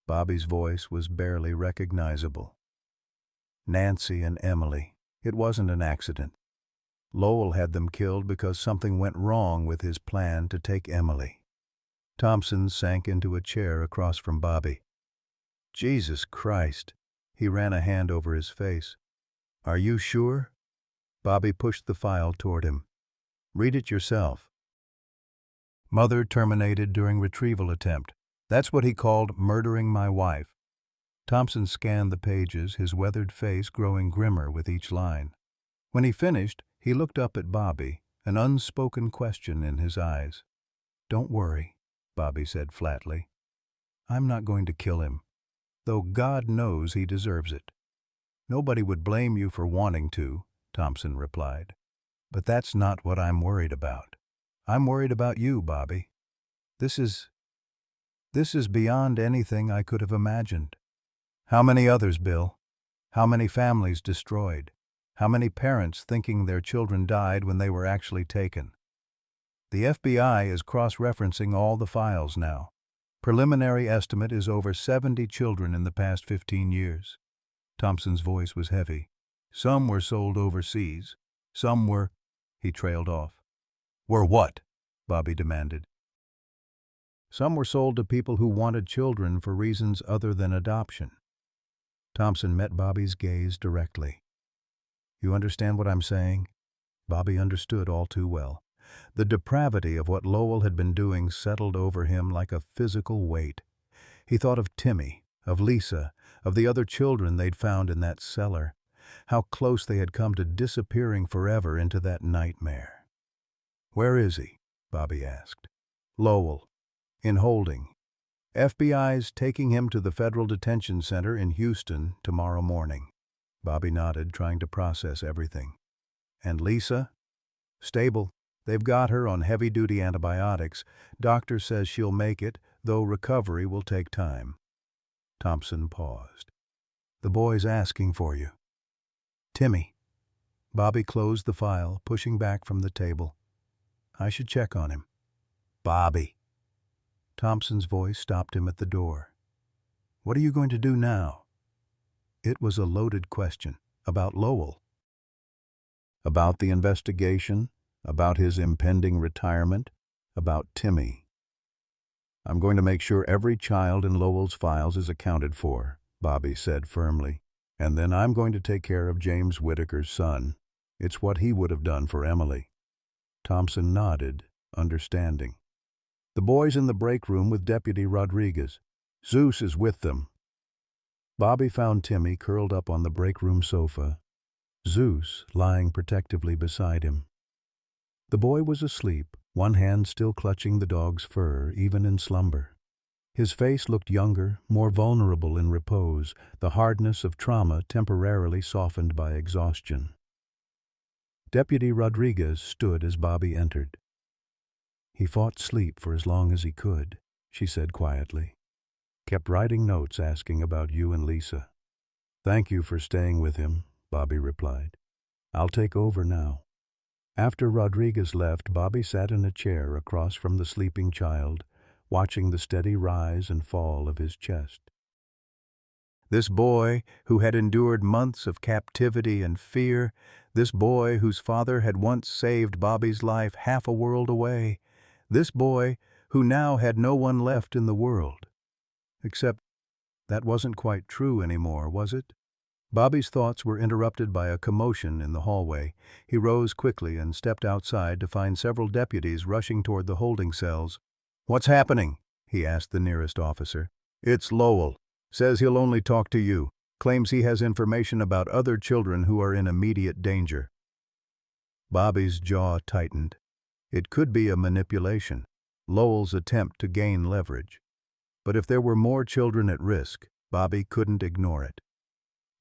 Speaker 1: Bobby's voice was barely recognizable. "Nancy and Emily. It wasn't an accident. Lowell had them killed because something went wrong with his plan to take Emily." Thompson sank into a chair across from Bobby. "Jesus Christ." He ran a hand over his face. "Are you sure?" Bobby pushed the file toward him. "Read it yourself." Mother terminated during retrieval attempt. That's what he called murdering my wife. Thompson scanned the pages, his weathered face growing grimmer with each line. When he finished, he looked up at Bobby, an unspoken question in his eyes. "Don't worry," Bobby said flatly. "I'm not going to kill him, though God knows he deserves it." "Nobody would blame you for wanting to," Thompson replied. "But that's not what I'm worried about. I'm worried about you, Bobby. This is beyond anything I could have imagined. How many others, Bill? How many families destroyed? How many parents thinking their children died when they were actually taken?" The FBI is cross-referencing all the files now. Preliminary estimate is over 70 children in the past 15 years. Thompson's voice was heavy. Some were sold overseas. Some were... He trailed off. Were what? Bobby demanded. Some were sold to people who wanted children for reasons other than adoption. Thompson met Bobby's gaze directly. You understand what I'm saying? Bobby understood all too well. The depravity of what Lowell had been doing settled over him like a physical weight. He thought of Timmy, of Lisa, of the other children they'd found in that cellar. How close they had come to disappearing forever into that nightmare. Where is he? Bobby asked. Lowell. In holding. FBI's taking him to the Federal Detention Center in Houston tomorrow morning. Bobby nodded, trying to process everything. And Lisa? Stable. They've got her on heavy-duty antibiotics. Doctor says she'll make it, though recovery will take time. Thompson paused. The boy's asking for you. Timmy. Bobby closed the file, pushing back from the table. I should check on him. Bobby. Thompson's voice stopped him at the door. What are you going to do now? It was a loaded question. About Lowell. About the investigation, about his impending retirement, about Timmy. I'm going to make sure every child in Lowell's files is accounted for, Bobby said firmly. And then I'm going to take care of James Whitaker's son. It's what he would have done for Emily. Thompson nodded, understanding. The boy's in the break room with Deputy Rodriguez. Zeus is with them. Bobby found Timmy curled up on the break room sofa, Zeus lying protectively beside him. The boy was asleep, one hand still clutching the dog's fur, even in slumber. His face looked younger, more vulnerable in repose, the hardness of trauma temporarily softened by exhaustion. Deputy Rodriguez stood as Bobby entered. He fought sleep for as long as he could, she said quietly. Kept writing notes asking about you and Lisa. Thank you for staying with him, Bobby replied. I'll take over now. After Rodriguez left, Bobby sat in a chair across from the sleeping child, watching the steady rise and fall of his chest. This boy who had endured months of captivity and fear, this boy whose father had once saved Bobby's life half a world away, this boy who now had no one left in the world. Except that wasn't quite true anymore, was it? Bobby's thoughts were interrupted by a commotion in the hallway. He rose quickly and stepped outside to find several deputies rushing toward the holding cells. What's happening? He asked the nearest officer. It's Lowell. Says he'll only talk to you. Claims he has information about other children who are in immediate danger. Bobby's jaw tightened. It could be a manipulation, Lowell's attempt to gain leverage. But if there were more children at risk, Bobby couldn't ignore it.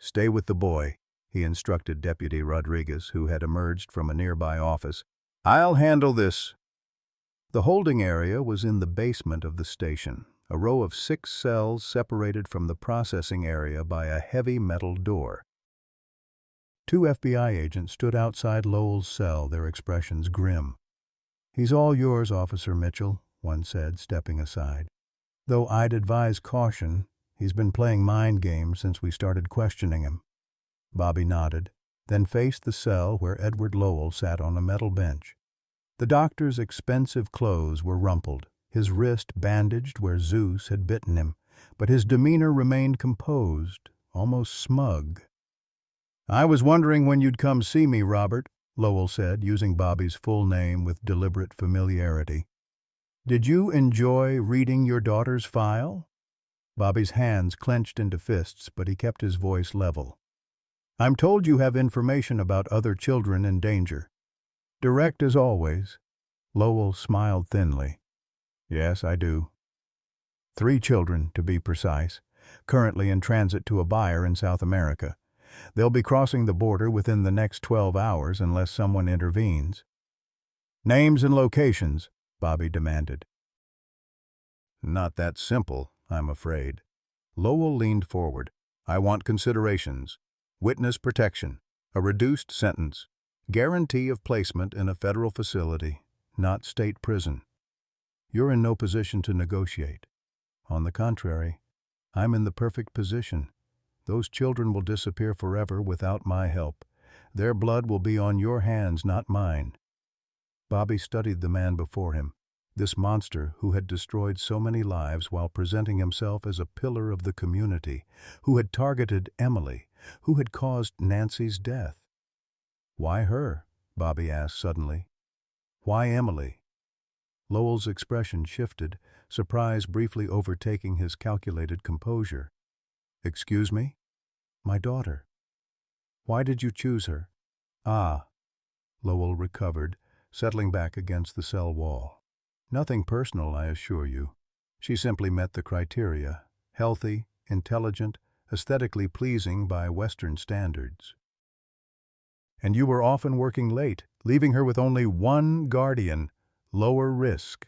Speaker 1: Stay with the boy, he instructed Deputy Rodriguez, who had emerged from a nearby office. I'll handle this. The holding area was in the basement of the station, a row of 6 cells separated from the processing area by a heavy metal door. 2 FBI agents stood outside Lowell's cell, their expressions grim. He's all yours, Officer Mitchell, one said, stepping aside. Though I'd advise caution, he's been playing mind games since we started questioning him. Bobby nodded, then faced the cell where Edward Lowell sat on a metal bench. The doctor's expensive clothes were rumpled, his wrist bandaged where Zeus had bitten him, but his demeanor remained composed, almost smug. I was wondering when you'd come see me, Robert, Lowell said, using Bobby's full name with deliberate familiarity. Did you enjoy reading your daughter's file? Bobby's hands clenched into fists, but he kept his voice level. I'm told you have information about other children in danger. Direct as always. Lowell smiled thinly. Yes, I do. 3 children, to be precise, currently in transit to a buyer in South America. They'll be crossing the border within the next 12 hours unless someone intervenes. Names and locations, Bobby demanded. Not that simple, I'm afraid. Lowell leaned forward. I want considerations. Witness protection. A reduced sentence. Guarantee of placement in a federal facility. not state prison. You're in no position to negotiate. On the contrary, I'm in the perfect position. Those children will disappear forever without my help. Their blood will be on your hands, not mine." Bobby studied the man before him, this monster who had destroyed so many lives while presenting himself as a pillar of the community, who had targeted Emily, who had caused Nancy's death. "Why her?" Bobby asked suddenly. "Why Emily?" Lowell's expression shifted, surprise briefly overtaking his calculated composure. "Excuse me?" "My daughter." "Why did you choose her?" "Ah." Lowell recovered, settling back against the cell wall. "Nothing personal, I assure you. She simply met the criteria. Healthy, intelligent, aesthetically pleasing by Western standards." "And you were often working late, leaving her with only one guardian. Lower risk."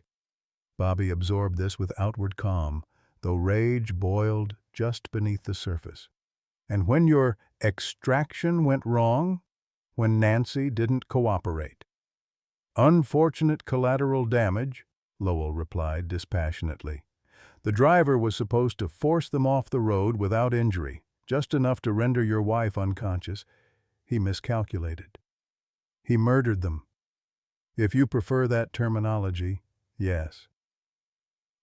Speaker 1: Bobby absorbed this with outward calm, though rage boiled just beneath the surface. "And when your extraction went wrong? When Nancy didn't cooperate?" "Unfortunate collateral damage," Lowell replied dispassionately. "The driver was supposed to force them off the road without injury, just enough to render your wife unconscious. He miscalculated. He murdered them. If you prefer that terminology, yes."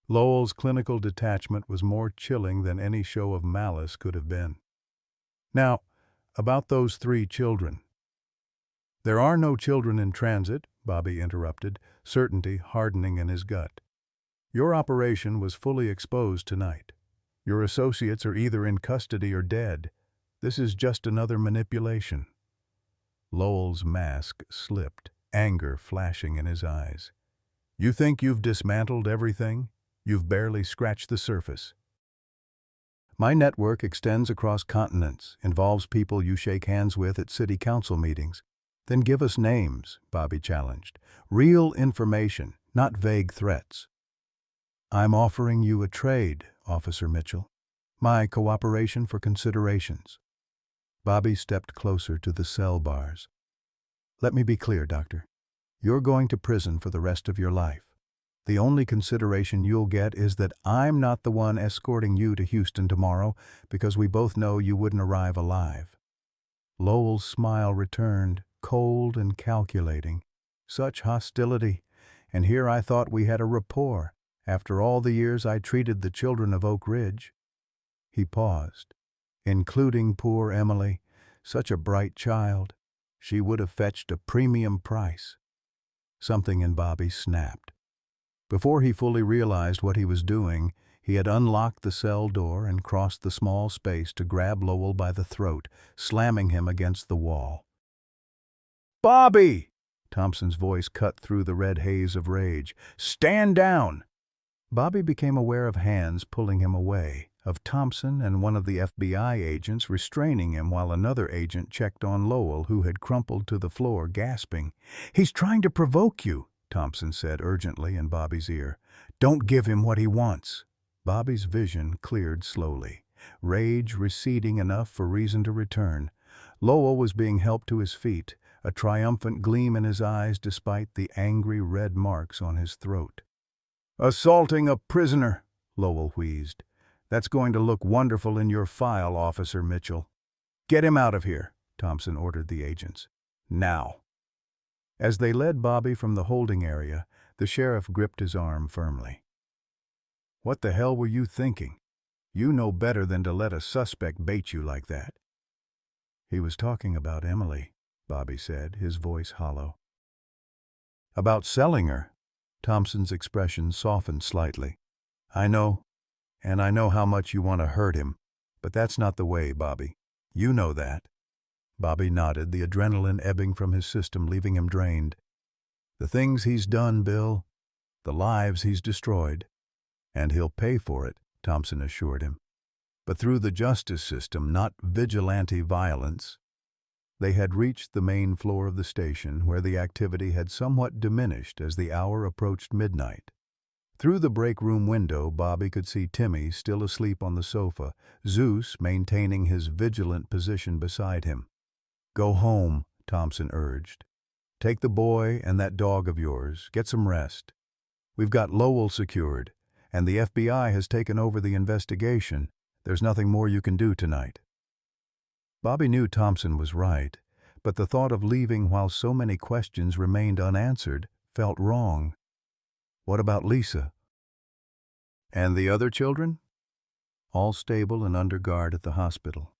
Speaker 1: Lowell's clinical detachment was more chilling than any show of malice could have been. "Now, about those 3 children." "There are no children in transit," Bobby interrupted, certainty hardening in his gut. "Your operation was fully exposed tonight. Your associates are either in custody or dead. This is just another manipulation." Lowell's mask slipped, anger flashing in his eyes. "You think you've dismantled everything? You've barely scratched the surface." "My network extends across continents, involves people you shake hands with at city council meetings." "Then give us names," Bobby challenged. "Real information, not vague threats." "I'm offering you a trade, Officer Mitchell. My cooperation for considerations." Bobby stepped closer to the cell bars. "Let me be clear, Doctor. You're going to prison for the rest of your life. The only consideration you'll get is that I'm not the one escorting you to Houston tomorrow, because we both know you wouldn't arrive alive." Lowell's smile returned, cold and calculating. Such hostility, and here I thought we had a rapport, after all the years I treated the children of Oak Ridge. He paused. "Including poor Emily, such a bright child. She would have fetched a premium price." Something in Bobby snapped. Before he fully realized what he was doing, he had unlocked the cell door and crossed the small space to grab Lowell by the throat, slamming him against the wall. "Bobby!" Thompson's voice cut through the red haze of rage. "Stand down!" Bobby became aware of hands pulling him away, of Thompson and one of the FBI agents restraining him while another agent checked on Lowell, who had crumpled to the floor, gasping. "He's trying to provoke you," Thompson said urgently in Bobby's ear. "Don't give him what he wants." Bobby's vision cleared slowly, rage receding enough for reason to return. Lowell was being helped to his feet, a triumphant gleam in his eyes despite the angry red marks on his throat. "Assaulting a prisoner," Lowell wheezed. "That's going to look wonderful in your file, Officer Mitchell." "Get him out of here," Thompson ordered the agents. "Now." As they led Bobby from the holding area, the sheriff gripped his arm firmly. "What the hell were you thinking? You know better than to let a suspect bait you like that." "He was talking about Emily," Bobby said, his voice hollow. "About selling her?" Thompson's expression softened slightly. "I know, and I know how much you want to hurt him, but that's not the way, Bobby. You know that." Bobby nodded, the adrenaline ebbing from his system, leaving him drained. "The things he's done, Bill, the lives he's destroyed. And he'll pay for it," Thompson assured him. "But through the justice system, not vigilante violence." They had reached the main floor of the station, where the activity had somewhat diminished as the hour approached midnight. Through the break room window, Bobby could see Timmy still asleep on the sofa, Zeus maintaining his vigilant position beside him. "Go home," Thompson urged. Take the boy and that dog of yours. Get some rest. We've got Lowell secured, and the FBI has taken over the investigation. There's nothing more you can do tonight." Bobby knew Thompson was right, but the thought of leaving while so many questions remained unanswered felt wrong. What about Lisa? And the other children? All stable and under guard at the hospital.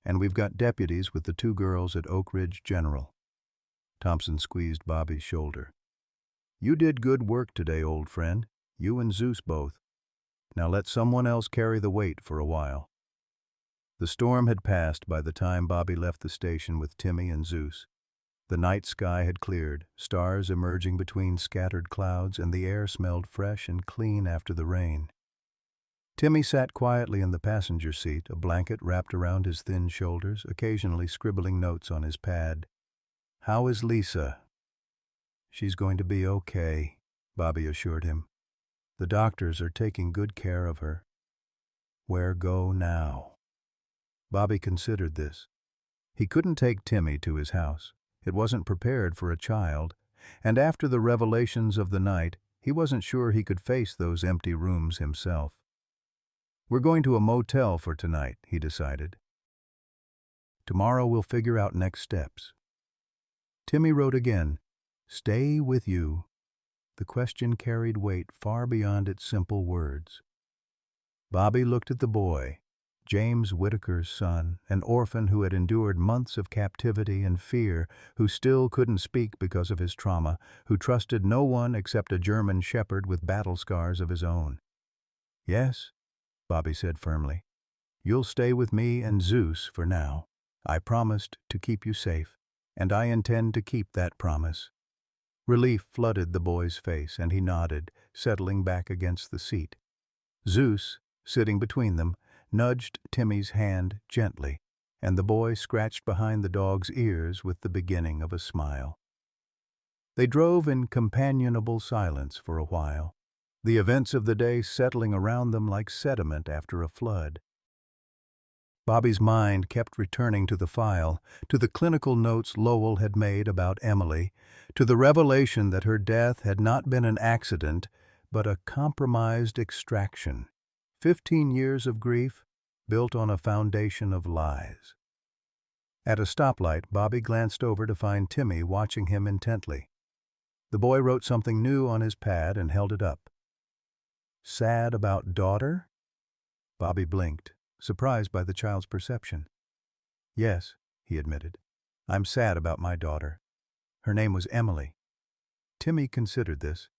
Speaker 1: And we've got deputies with the 2 girls at Oak Ridge General. Thompson squeezed Bobby's shoulder. "You did good work today, old friend. You and Zeus both. Now let someone else carry the weight for a while." The storm had passed by the time Bobby left the station with Timmy and Zeus. The night sky had cleared, stars emerging between scattered clouds, and the air smelled fresh and clean after the rain. Timmy sat quietly in the passenger seat, a blanket wrapped around his thin shoulders, occasionally scribbling notes on his pad. "How is Lisa?" "She's going to be okay," Bobby assured him. "The doctors are taking good care of her." "Where go now?" Bobby considered this. He couldn't take Timmy to his house. It wasn't prepared for a child, and after the revelations of the night, he wasn't sure he could face those empty rooms himself. "We're going to a motel for tonight," he decided. "Tomorrow we'll figure out next steps." Timmy wrote again, "Stay with you." The question carried weight far beyond its simple words. Bobby looked at the boy, James Whitaker's son, an orphan who had endured months of captivity and fear, who still couldn't speak because of his trauma, who trusted no one except a German shepherd with battle scars of his own. "Yes," Bobby said firmly. "You'll stay with me and Zeus for now. I promised to keep you safe, and I intend to keep that promise." Relief flooded the boy's face, and he nodded, settling back against the seat. Zeus, sitting between them, nudged Timmy's hand gently, and the boy scratched behind the dog's ears with the beginning of a smile. They drove in companionable silence for a while, the events of the day settling around them like sediment after a flood. Bobby's mind kept returning to the file, to the clinical notes Lowell had made about Emily, to the revelation that her death had not been an accident, but a compromised extraction. 15 years of grief, built on a foundation of lies. At a stoplight, Bobby glanced over to find Timmy watching him intently. The boy wrote something new on his pad and held it up. "Sad about daughter?" Bobby blinked, surprised by the child's perception. "Yes," he admitted. "I'm sad about my daughter. Her name was Emily." Timmy considered this,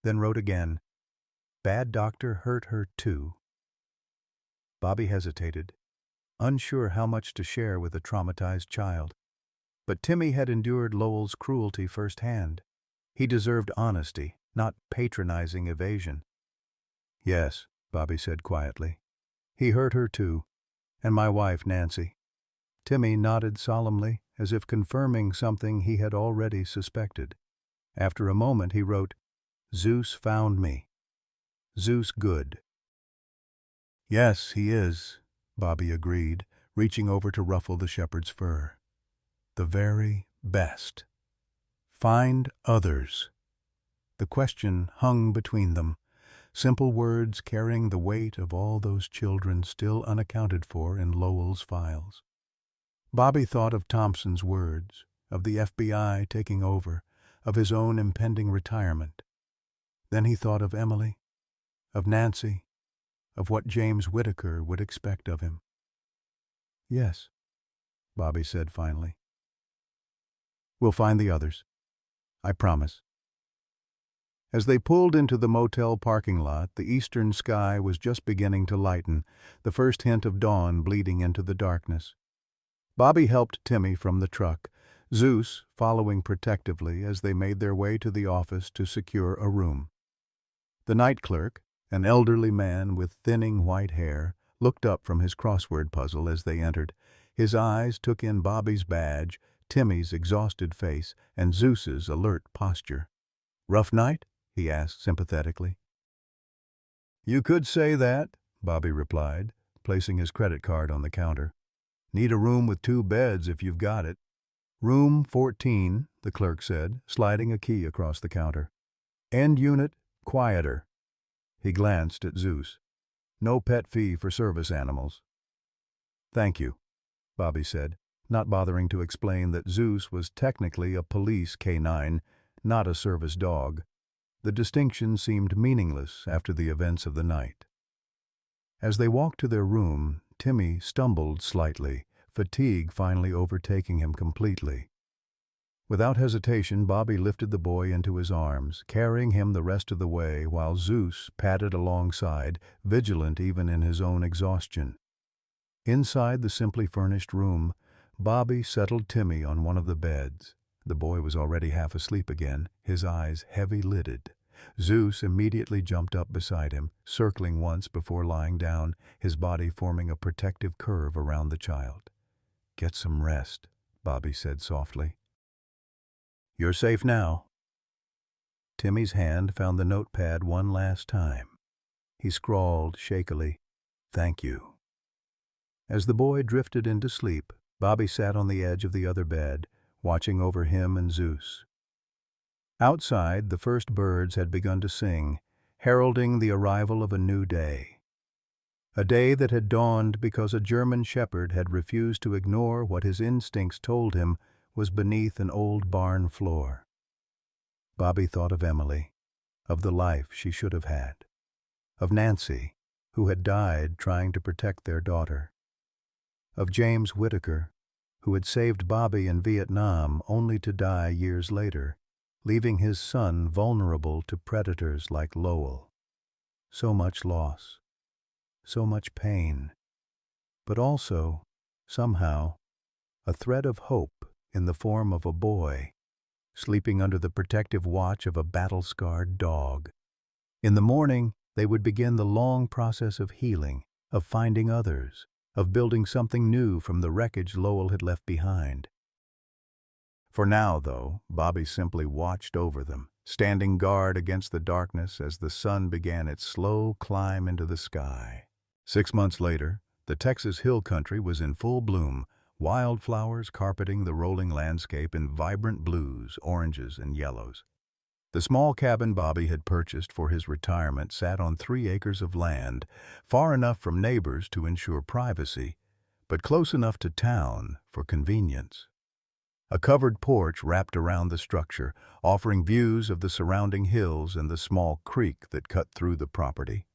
Speaker 1: then wrote again, "Bad doctor hurt her too." Bobby hesitated, unsure how much to share with a traumatized child. But Timmy had endured Lowell's cruelty firsthand. He deserved honesty, not patronizing evasion. "Yes," Bobby said quietly. "He hurt her too, and my wife, Nancy." Timmy nodded solemnly, as if confirming something he had already suspected. After a moment he wrote, "Zeus found me. Zeus good." "Yes, he is," Bobby agreed, reaching over to ruffle the shepherd's fur. "The very best. Find others." The question hung between them, simple words carrying the weight of all those children still unaccounted for in Lowell's files. Bobby thought of Thompson's words, of the FBI taking over, of his own impending retirement. Then he thought of Emily, of Nancy, of what James Whitaker would expect of him. "Yes," Bobby said finally. "We'll find the others. I promise." As they pulled into the motel parking lot, the eastern sky was just beginning to lighten, the first hint of dawn bleeding into the darkness. Bobby helped Timmy from the truck, Zeus following protectively as they made their way to the office to secure a room. The night clerk, an elderly man with thinning white hair, looked up from his crossword puzzle as they entered. His eyes took in Bobby's badge, Timmy's exhausted face, and Zeus's alert posture. "Rough night?" he asked sympathetically. "You could say that," Bobby replied, placing his credit card on the counter. "Need a room with 2 beds if you've got it." Room 14, the clerk said, sliding a key across the counter. End unit, quieter. He glanced at Zeus. No pet fee for service animals. Thank you, Bobby said, not bothering to explain that Zeus was technically a police K9, not a service dog. The distinction seemed meaningless after the events of the night. As they walked to their room, Timmy stumbled slightly, fatigue finally overtaking him completely. Without hesitation, Bobby lifted the boy into his arms, carrying him the rest of the way while Zeus padded alongside, vigilant even in his own exhaustion. Inside the simply furnished room, Bobby settled Timmy on one of the beds. The boy was already half asleep again, his eyes heavy-lidded. Zeus immediately jumped up beside him, circling once before lying down, his body forming a protective curve around the child. "Get some rest," Bobby said softly. "You're safe now." Timmy's hand found the notepad one last time. He scrawled shakily, "Thank you." As the boy drifted into sleep, Bobby sat on the edge of the other bed, watching over him and Zeus. Outside, the first birds had begun to sing, heralding the arrival of a new day. A day that had dawned because a German shepherd had refused to ignore what his instincts told him was beneath an old barn floor. Bobby thought of Emily, of the life she should have had, of Nancy, who had died trying to protect their daughter, of James Whitaker, who had saved Bobby in Vietnam only to die years later, leaving his son vulnerable to predators like Lowell. So much loss, so much pain, but also, somehow, a thread of hope in the form of a boy, sleeping under the protective watch of a battle-scarred dog. In the morning, they would begin the long process of healing, of finding others, of building something new from the wreckage Lowell had left behind. For now, though, Bobby simply watched over them, standing guard against the darkness as the sun began its slow climb into the sky. 6 months later, the Texas hill country was in full bloom, wildflowers carpeting the rolling landscape in vibrant blues, oranges, and yellows. The small cabin Bobby had purchased for his retirement sat on 3 acres of land, far enough from neighbors to ensure privacy, but close enough to town for convenience. A covered porch wrapped around the structure, offering views of the surrounding hills and the small creek that cut through the property.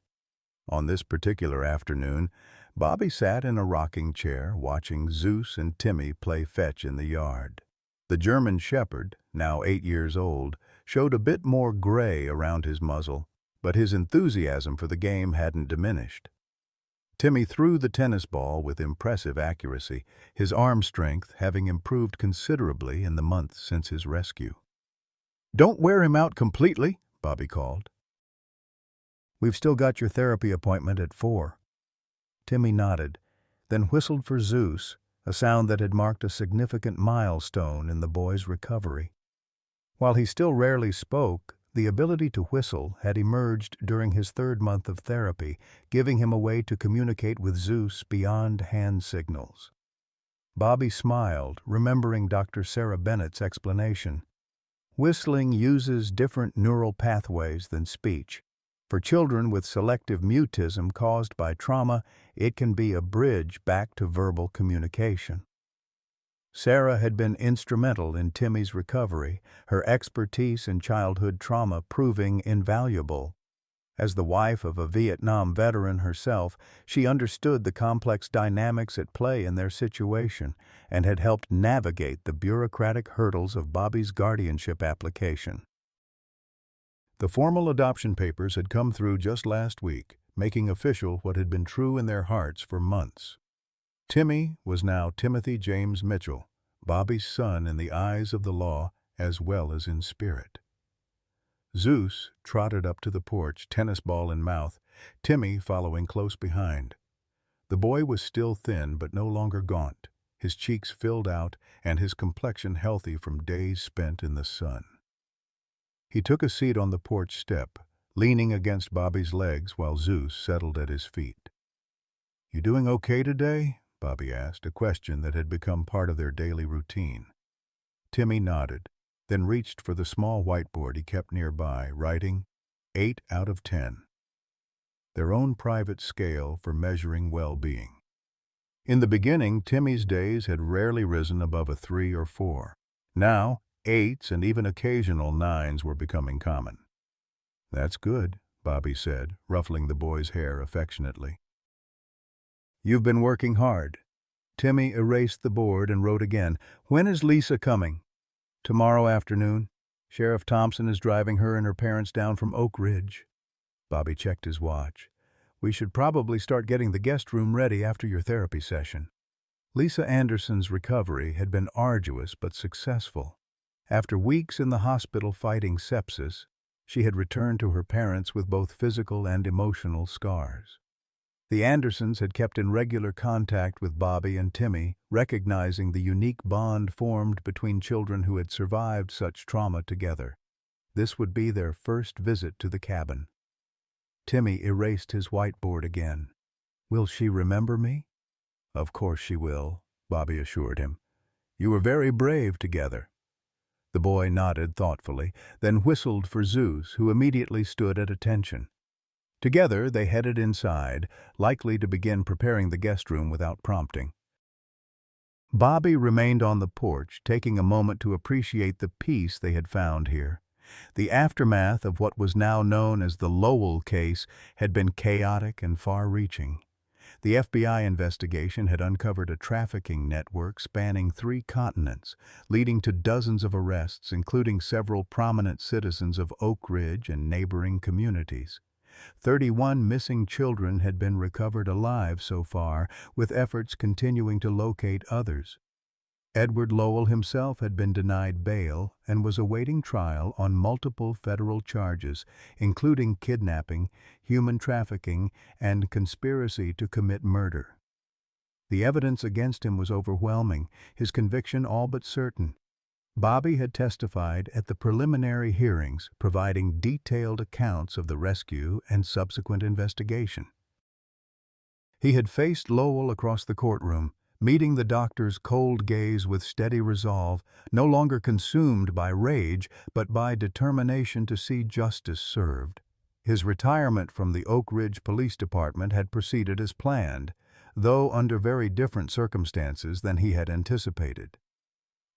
Speaker 1: On this particular afternoon, Bobby sat in a rocking chair watching Zeus and Timmy play fetch in the yard. The German shepherd, now 8 years old, showed a bit more gray around his muzzle, but his enthusiasm for the game hadn't diminished. Timmy threw the tennis ball with impressive accuracy, his arm strength having improved considerably in the months since his rescue. "Don't wear him out completely," Bobby called. "We've still got your therapy appointment at 4. Timmy nodded, then whistled for Zeus, a sound that had marked a significant milestone in the boy's recovery. While he still rarely spoke, the ability to whistle had emerged during his 3rd month of therapy, giving him a way to communicate with Zeus beyond hand signals. Bobby smiled, remembering Dr. Sarah Bennett's explanation. Whistling uses different neural pathways than speech. For children with selective mutism caused by trauma, it can be a bridge back to verbal communication. Sarah had been instrumental in Timmy's recovery, her expertise in childhood trauma proving invaluable. As the wife of a Vietnam veteran herself, she understood the complex dynamics at play in their situation and had helped navigate the bureaucratic hurdles of Bobby's guardianship application. The formal adoption papers had come through just last week, making official what had been true in their hearts for months. Timmy was now Timothy James Mitchell, Bobby's son in the eyes of the law as well as in spirit. Zeus trotted up to the porch, tennis ball in mouth, Timmy following close behind. The boy was still thin but no longer gaunt, his cheeks filled out and his complexion healthy from days spent in the sun. He took a seat on the porch step, leaning against Bobby's legs while Zeus settled at his feet. "You doing okay today?" Bobby asked, a question that had become part of their daily routine. Timmy nodded, then reached for the small whiteboard he kept nearby, writing 8 out of 10. Their own private scale for measuring well-being. In the beginning, Timmy's days had rarely risen above a 3 or 4. Now, 8s and even occasional 9s were becoming common. "That's good," Bobby said, ruffling the boy's hair affectionately. "You've been working hard." Timmy erased the board and wrote again, "When is Lisa coming?" "Tomorrow afternoon. Sheriff Thompson is driving her and her parents down from Oak Ridge." Bobby checked his watch. "We should probably start getting the guest room ready after your therapy session." Lisa Anderson's recovery had been arduous but successful. After weeks in the hospital fighting sepsis, she had returned to her parents with both physical and emotional scars. The Andersons had kept in regular contact with Bobby and Timmy, recognizing the unique bond formed between children who had survived such trauma together. This would be their first visit to the cabin. Timmy erased his whiteboard again. "Will she remember me?" "Of course she will," Bobby assured him. "You were very brave together." The boy nodded thoughtfully, then whistled for Zeus, who immediately stood at attention. Together they headed inside, likely to begin preparing the guest room without prompting. Bobby remained on the porch, taking a moment to appreciate the peace they had found here. The aftermath of what was now known as the Lowell case had been chaotic and far-reaching. The FBI investigation had uncovered a trafficking network spanning 3 continents, leading to dozens of arrests, including several prominent citizens of Oak Ridge and neighboring communities. 31 missing children had been recovered alive so far, with efforts continuing to locate others. Edward Lowell himself had been denied bail and was awaiting trial on multiple federal charges, including kidnapping, human trafficking, and conspiracy to commit murder. The evidence against him was overwhelming, his conviction all but certain. Bobby had testified at the preliminary hearings, providing detailed accounts of the rescue and subsequent investigation. He had faced Lowell across the courtroom, meeting the doctor's cold gaze with steady resolve, no longer consumed by rage, but by determination to see justice served. His retirement from the Oak Ridge Police Department had proceeded as planned, though under very different circumstances than he had anticipated.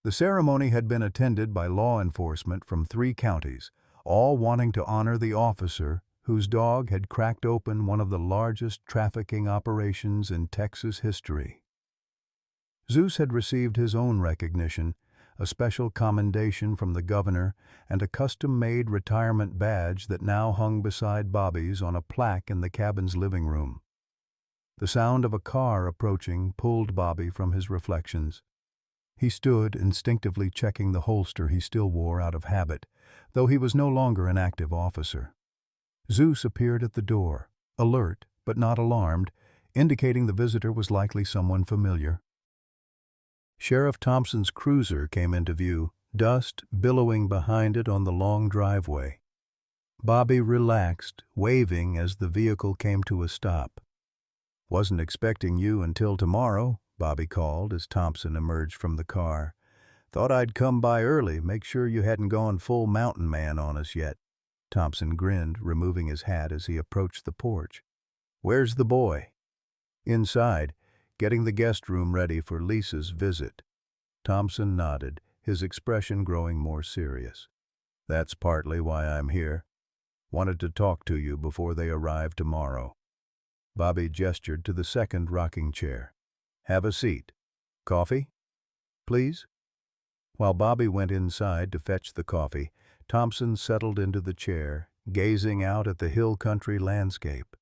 Speaker 1: The ceremony had been attended by law enforcement from 3 counties, all wanting to honor the officer whose dog had cracked open one of the largest trafficking operations in Texas history. Zeus had received his own recognition, a special commendation from the governor, and a custom-made retirement badge that now hung beside Bobby's on a plaque in the cabin's living room. The sound of a car approaching pulled Bobby from his reflections. He stood, instinctively checking the holster he still wore out of habit, though he was no longer an active officer. Zeus appeared at the door, alert but not alarmed, indicating the visitor was likely someone familiar. Sheriff Thompson's cruiser came into view, dust billowing behind it on the long driveway. Bobby relaxed, waving as the vehicle came to a stop. "Wasn't expecting you until tomorrow," Bobby called as Thompson emerged from the car. "Thought I'd come by early, make sure you hadn't gone full mountain man on us yet." Thompson grinned, removing his hat as he approached the porch. "Where's the boy?" "Inside, getting the guest room ready for Lisa's visit." Thompson nodded, his expression growing more serious. "That's partly why I'm here. Wanted to talk to you before they arrive tomorrow." Bobby gestured to the second rocking chair. "Have a seat. Coffee? Please?" While Bobby went inside to fetch the coffee, Thompson settled into the chair, gazing out at the hill country landscape.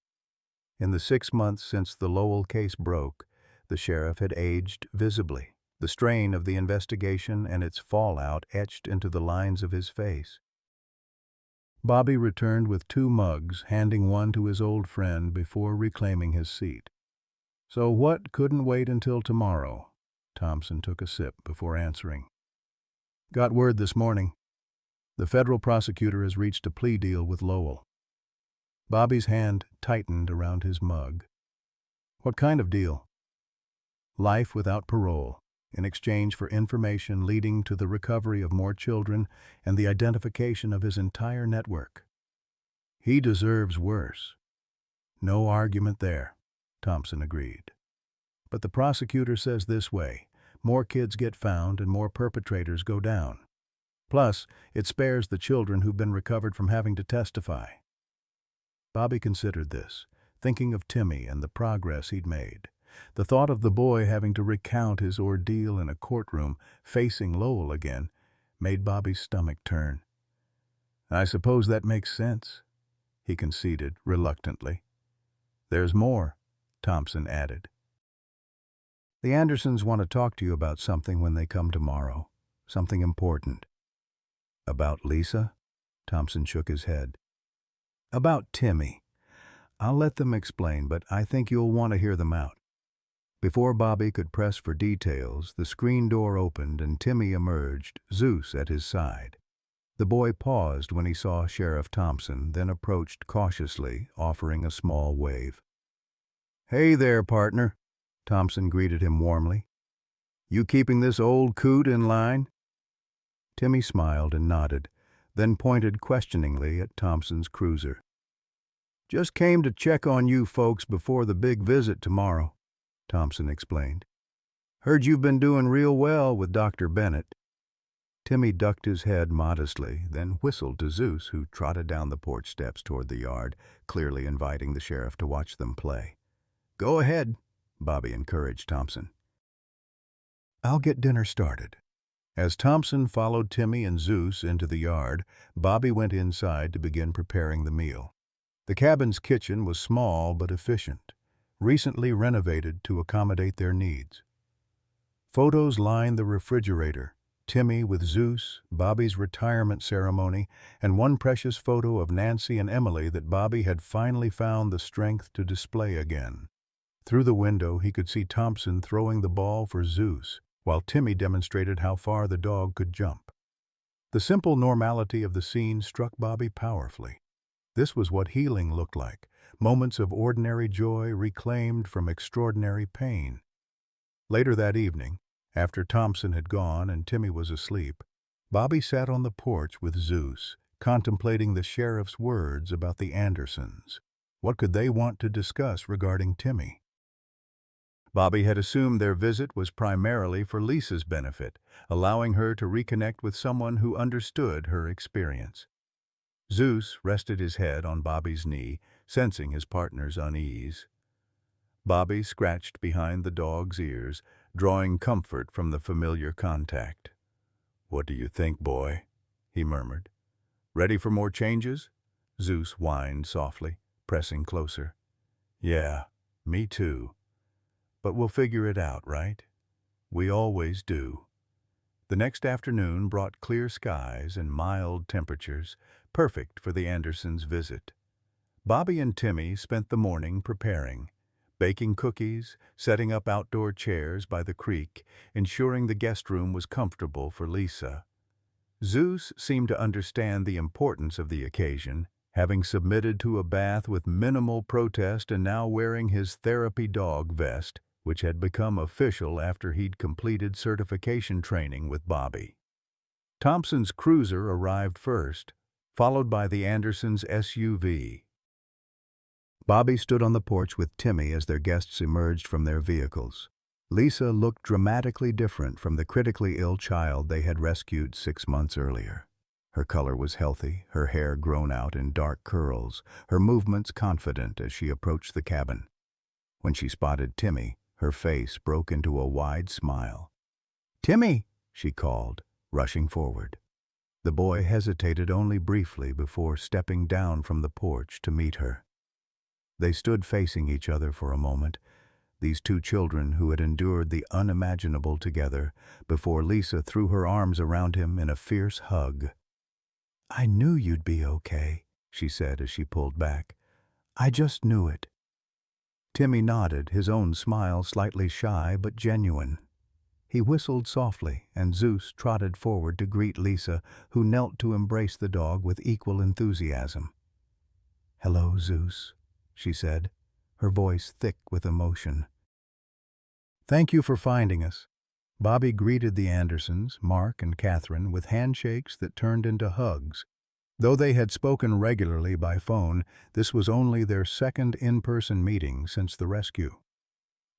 Speaker 1: In the 6 months since the Lowell case broke, the sheriff had aged visibly, the strain of the investigation and its fallout etched into the lines of his face. Bobby returned with 2 mugs, handing one to his old friend before reclaiming his seat. "So what couldn't wait until tomorrow?" Thompson took a sip before answering. "Got word this morning. The federal prosecutor has reached a plea deal with Lowell." Bobby's hand tightened around his mug. "What kind of deal?" "Life without parole. in exchange for information leading to the recovery of more children and the identification of his entire network. He deserves worse. No argument there, Thompson agreed. But the prosecutor says this way: more kids get found and more perpetrators go down. Plus, it spares the children who've been recovered from having to testify. Bobby considered this, thinking of Timmy and the progress he'd made. The thought of the boy having to recount his ordeal in a courtroom, facing Lowell again, made Bobby's stomach turn. "I suppose that makes sense," he conceded reluctantly. "There's more," Thompson added. "The Andersons want to talk to you about something when they come tomorrow. Something important." "About Lisa?" Thompson shook his head. "About Timmy. I'll let them explain, but I think you'll want to hear them out." Before Bobby could press for details, the screen door opened and Timmy emerged, Zeus at his side. The boy paused when he saw Sheriff Thompson, then approached cautiously, offering a small wave. "Hey there, partner," Thompson greeted him warmly. "You keeping this old coot in line?" Timmy smiled and nodded, then pointed questioningly at Thompson's cruiser. "Just came to check on you folks before the big visit tomorrow," Thompson explained. "Heard you've been doing real well with Dr. Bennett." Timmy ducked his head modestly, then whistled to Zeus, who trotted down the porch steps toward the yard, clearly inviting the sheriff to watch them play. "Go ahead," Bobby encouraged Thompson. "I'll get dinner started." As Thompson followed Timmy and Zeus into the yard, Bobby went inside to begin preparing the meal. The cabin's kitchen was small but efficient, recently renovated to accommodate their needs. Photos lined the refrigerator: Timmy with Zeus, Bobby's retirement ceremony, and one precious photo of Nancy and Emily that Bobby had finally found the strength to display again. Through the window, he could see Thompson throwing the ball for Zeus, while Timmy demonstrated how far the dog could jump. The simple normality of the scene struck Bobby powerfully. This was what healing looked like, moments of ordinary joy reclaimed from extraordinary pain. Later that evening, after Thompson had gone and Timmy was asleep, Bobby sat on the porch with Zeus, contemplating the sheriff's words about the Andersons. What could they want to discuss regarding Timmy? Bobby had assumed their visit was primarily for Lisa's benefit, allowing her to reconnect with someone who understood her experience. Zeus rested his head on Bobby's knee, sensing his partner's unease. Bobby scratched behind the dog's ears, drawing comfort from the familiar contact. "What do you think, boy?" he murmured. "Ready for more changes?" Zeus whined softly, pressing closer. "Yeah, me too. But we'll figure it out, right? We always do." The next afternoon brought clear skies and mild temperatures, perfect for the Andersons' visit. Bobby and Timmy spent the morning preparing, baking cookies, setting up outdoor chairs by the creek, ensuring the guest room was comfortable for Lisa. Zeus seemed to understand the importance of the occasion, having submitted to a bath with minimal protest and now wearing his therapy dog vest, which had become official after he'd completed certification training with Bobby. Thompson's cruiser arrived first, followed by the Andersons' SUV. Bobby stood on the porch with Timmy as their guests emerged from their vehicles. Lisa looked dramatically different from the critically ill child they had rescued 6 months earlier. Her color was healthy, her hair grown out in dark curls, her movements confident as she approached the cabin. When she spotted Timmy, her face broke into a wide smile. "Timmy!" she called, rushing forward. The boy hesitated only briefly before stepping down from the porch to meet her. They stood facing each other for a moment, these two children who had endured the unimaginable together, before Lisa threw her arms around him in a fierce hug. "I knew you'd be okay," she said as she pulled back. "I just knew it." Timmy nodded, his own smile slightly shy but genuine. He whistled softly, and Zeus trotted forward to greet Lisa, who knelt to embrace the dog with equal enthusiasm. "Hello, Zeus," she said, her voice thick with emotion. "Thank you for finding us. Bobby greeted the Andersons, Mark and Catherine, with handshakes that turned into hugs. Though they had spoken regularly by phone, this was only their second in-person meeting since the rescue.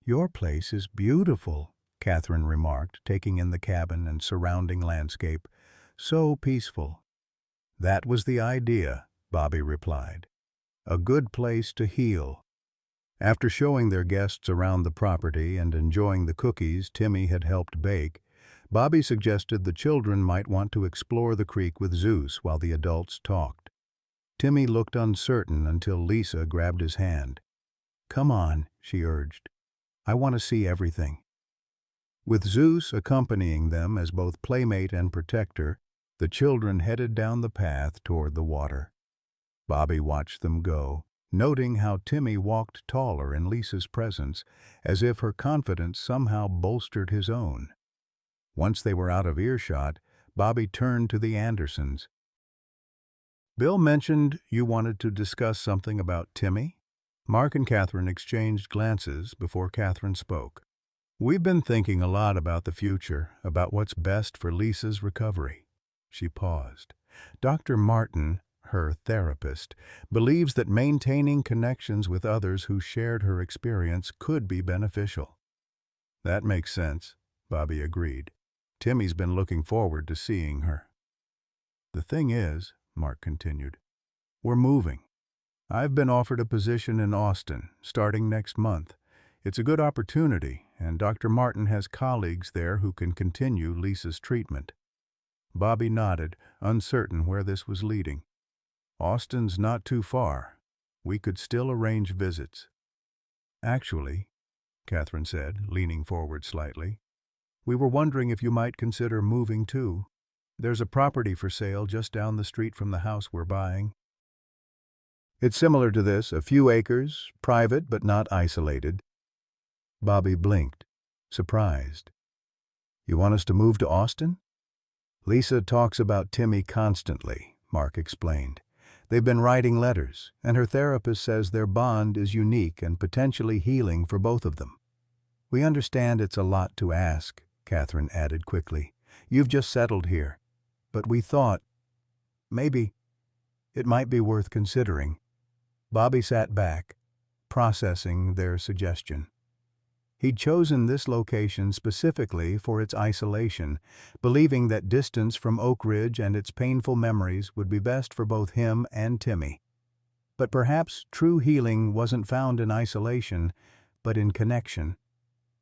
Speaker 1: "Your place is beautiful," Catherine remarked, taking in the cabin and surrounding landscape. "So peaceful." "That was the idea," Bobby replied. "A good place to heal." After showing their guests around the property and enjoying the cookies Timmy had helped bake, Bobby suggested the children might want to explore the creek with Zeus while the adults talked. Timmy looked uncertain until Lisa grabbed his hand. "Come on," she urged. "I want to see everything." With Zeus accompanying them as both playmate and protector, the children headed down the path toward the water. Bobby watched them go, noting how Timmy walked taller in Lisa's presence, as if her confidence somehow bolstered his own. Once they were out of earshot, Bobby turned to the Andersons. "Bill mentioned you wanted to discuss something about Timmy?" Mark and Catherine exchanged glances before Catherine spoke. "We've been thinking a lot about the future, about what's best for Lisa's recovery." She paused. "Dr. Martin, her therapist, believes that maintaining connections with others who shared her experience could be beneficial." "That makes sense," Bobby agreed. "Timmy's been looking forward to seeing her." "The thing is," Mark continued, "we're moving. I've been offered a position in Austin, starting next month. It's a good opportunity, and Dr. Martin has colleagues there who can continue Lisa's treatment." Bobby nodded, uncertain where this was leading. "Austin's not too far. We could still arrange visits." "Actually," Catherine said, leaning forward slightly, "we were wondering if you might consider moving too. There's a property for sale just down the street from the house we're buying. It's similar to this, a few acres, private but not isolated." Bobby blinked, surprised. "You want us to move to Austin?" "Lisa talks about Timmy constantly," Mark explained. "They've been writing letters, and her therapist says their bond is unique and potentially healing for both of them." "We understand it's a lot to ask," Catherine added quickly. "You've just settled here. But we thought, maybe, it might be worth considering." Bobby sat back, processing their suggestion. He'd chosen this location specifically for its isolation, believing that distance from Oak Ridge and its painful memories would be best for both him and Timmy. But perhaps true healing wasn't found in isolation, but in connection,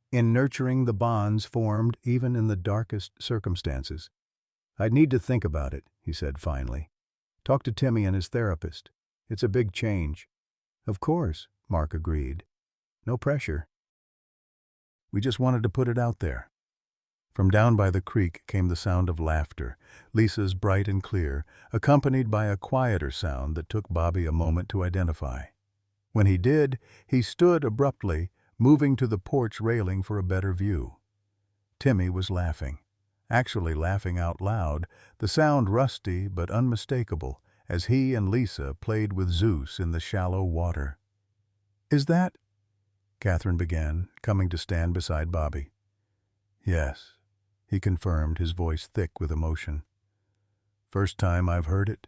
Speaker 1: in nurturing the bonds formed even in the darkest circumstances. "I'd need to think about it," he said finally. "Talk to Timmy and his therapist. It's a big change." "Of course," Mark agreed. "No pressure. We just wanted to put it out there." From down by the creek came the sound of laughter, Lisa's bright and clear, accompanied by a quieter sound that took Bobby a moment to identify. When he did, he stood abruptly, moving to the porch railing for a better view. Timmy was laughing, actually laughing out loud, the sound rusty but unmistakable, as he and Lisa played with Zeus in the shallow water. "Is that—" Catherine began, coming to stand beside Bobby. "Yes," he confirmed, his voice thick with emotion. "First time I've heard it."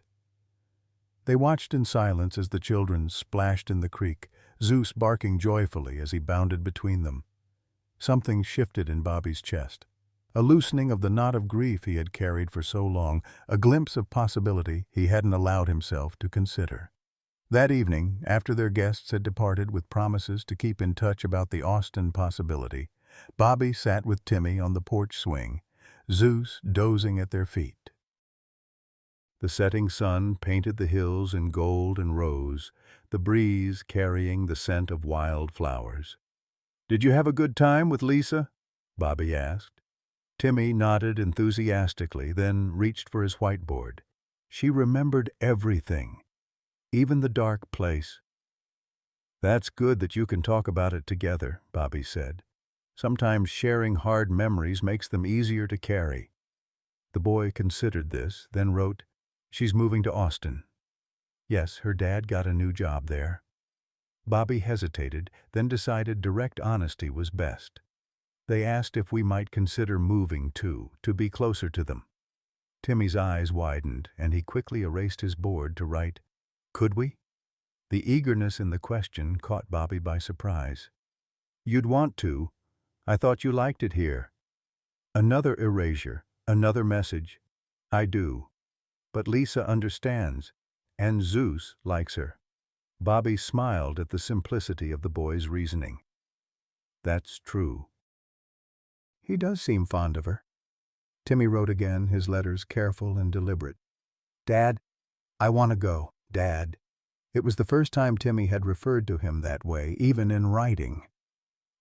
Speaker 1: They watched in silence as the children splashed in the creek, Zeus barking joyfully as he bounded between them. Something shifted in Bobby's chest. A loosening of the knot of grief he had carried for so long, a glimpse of possibility he hadn't allowed himself to consider. That evening, after their guests had departed with promises to keep in touch about the Austin possibility, Bobby sat with Timmy on the porch swing, Zeus dozing at their feet. The setting sun painted the hills in gold and rose, the breeze carrying the scent of wild flowers. "Did you have a good time with Lisa?" Bobby asked. Timmy nodded enthusiastically, then reached for his whiteboard. She remembered everything, even the dark place. "That's good that you can talk about it together," Bobby said. "Sometimes sharing hard memories makes them easier to carry." The boy considered this, then wrote, "She's moving to Austin." "Yes, her dad got a new job there." Bobby hesitated, then decided direct honesty was best. They asked if we might consider moving too, to be closer to them. Timmy's eyes widened, and he quickly erased his board to write, "Could we?" The eagerness in the question caught Bobby by surprise. "You'd want to. I thought you liked it here." Another erasure, another message. "I do. But Lisa understands, and Zeus likes her." Bobby smiled at the simplicity of the boy's reasoning. "That's true. He does seem fond of her." Timmy wrote again, his letters careful and deliberate. "Dad, I want to go, Dad." It was the first time Timmy had referred to him that way, even in writing.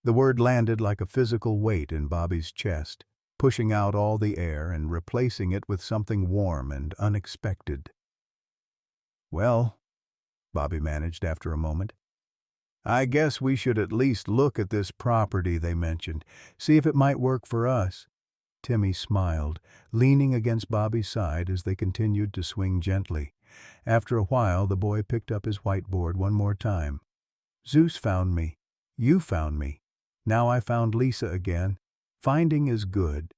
Speaker 1: The word landed like a physical weight in Bobby's chest, pushing out all the air and replacing it with something warm and unexpected. "Well," Bobby managed after a moment, "I guess we should at least look at this property they mentioned, see if it might work for us." Timmy smiled, leaning against Bobby's side as they continued to swing gently. After a while, the boy picked up his whiteboard one more time. "Zeus found me. You found me. Now I found Lisa again. Finding is good."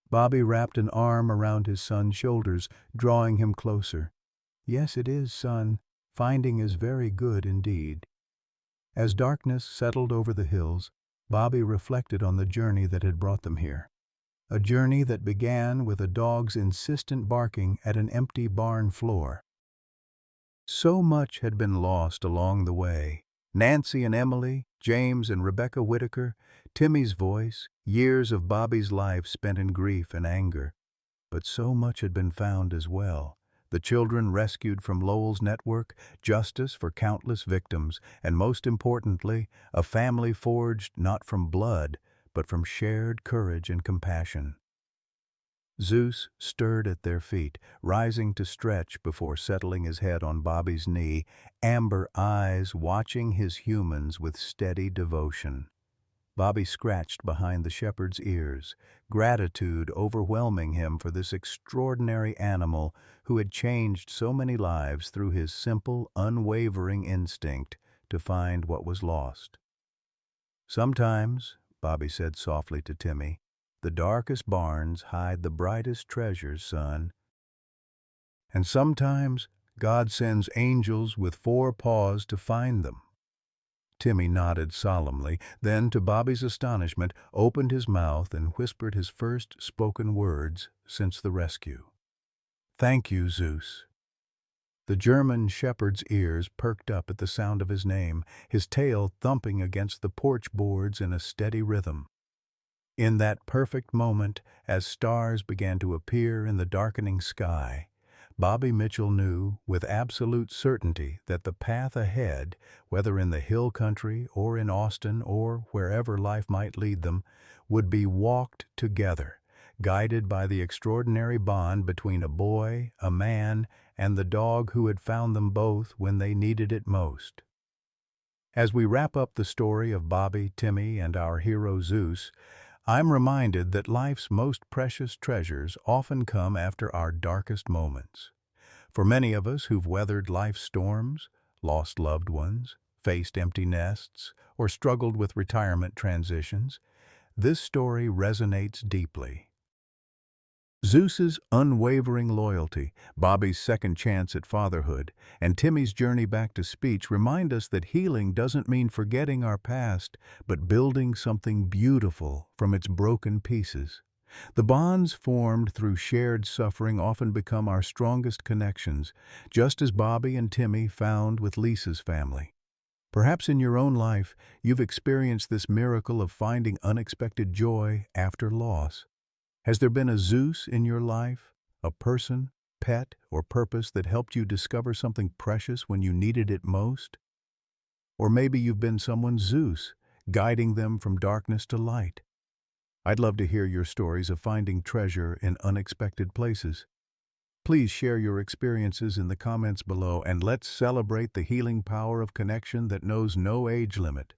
Speaker 1: Bobby wrapped an arm around his son's shoulders, drawing him closer. "Yes, it is, son. Finding is very good indeed." As darkness settled over the hills, Bobby reflected on the journey that had brought them here. A journey that began with a dog's insistent barking at an empty barn floor. So much had been lost along the way. Nancy and Emily, James and Rebecca Whitaker, Timmy's voice, years of Bobby's life spent in grief and anger. But so much had been found as well. The children rescued from Lowell's network, justice for countless victims, and most importantly, a family forged not from blood, but from shared courage and compassion. Zeus stirred at their feet, rising to stretch before settling his head on Bobby's knee, amber eyes watching his humans with steady devotion. Bobby scratched behind the shepherd's ears, gratitude overwhelming him for this extraordinary animal who had changed so many lives through his simple, unwavering instinct to find what was lost. "Sometimes," Bobby said softly to Timmy, "the darkest barns hide the brightest treasures, son. And sometimes God sends angels with 4 paws to find them." Timmy nodded solemnly, then, to Bobby's astonishment, opened his mouth and whispered his first spoken words since the rescue. "Thank you, Zeus." The German shepherd's ears perked up at the sound of his name, his tail thumping against the porch boards in a steady rhythm. In that perfect moment, as stars began to appear in the darkening sky, Bobby Mitchell knew with absolute certainty that the path ahead, whether in the hill country or in Austin or wherever life might lead them, would be walked together, guided by the extraordinary bond between a boy, a man, and the dog who had found them both when they needed it most. As we wrap up the story of Bobby, Timmy, and our hero Zeus, I'm reminded that life's most precious treasures often come after our darkest moments. For many of us who've weathered life's storms, lost loved ones, faced empty nests, or struggled with retirement transitions, this story resonates deeply. Zeus's unwavering loyalty, Bobby's second chance at fatherhood, and Timmy's journey back to speech remind us that healing doesn't mean forgetting our past, but building something beautiful from its broken pieces. The bonds formed through shared suffering often become our strongest connections, just as Bobby and Timmy found with Lisa's family. Perhaps in your own life, you've experienced this miracle of finding unexpected joy after loss. Has there been a Zeus in your life, a person, pet, or purpose that helped you discover something precious when you needed it most? Or maybe you've been someone's Zeus, guiding them from darkness to light. I'd love to hear your stories of finding treasure in unexpected places. Please share your experiences in the comments below, and let's celebrate the healing power of connection that knows no age limit.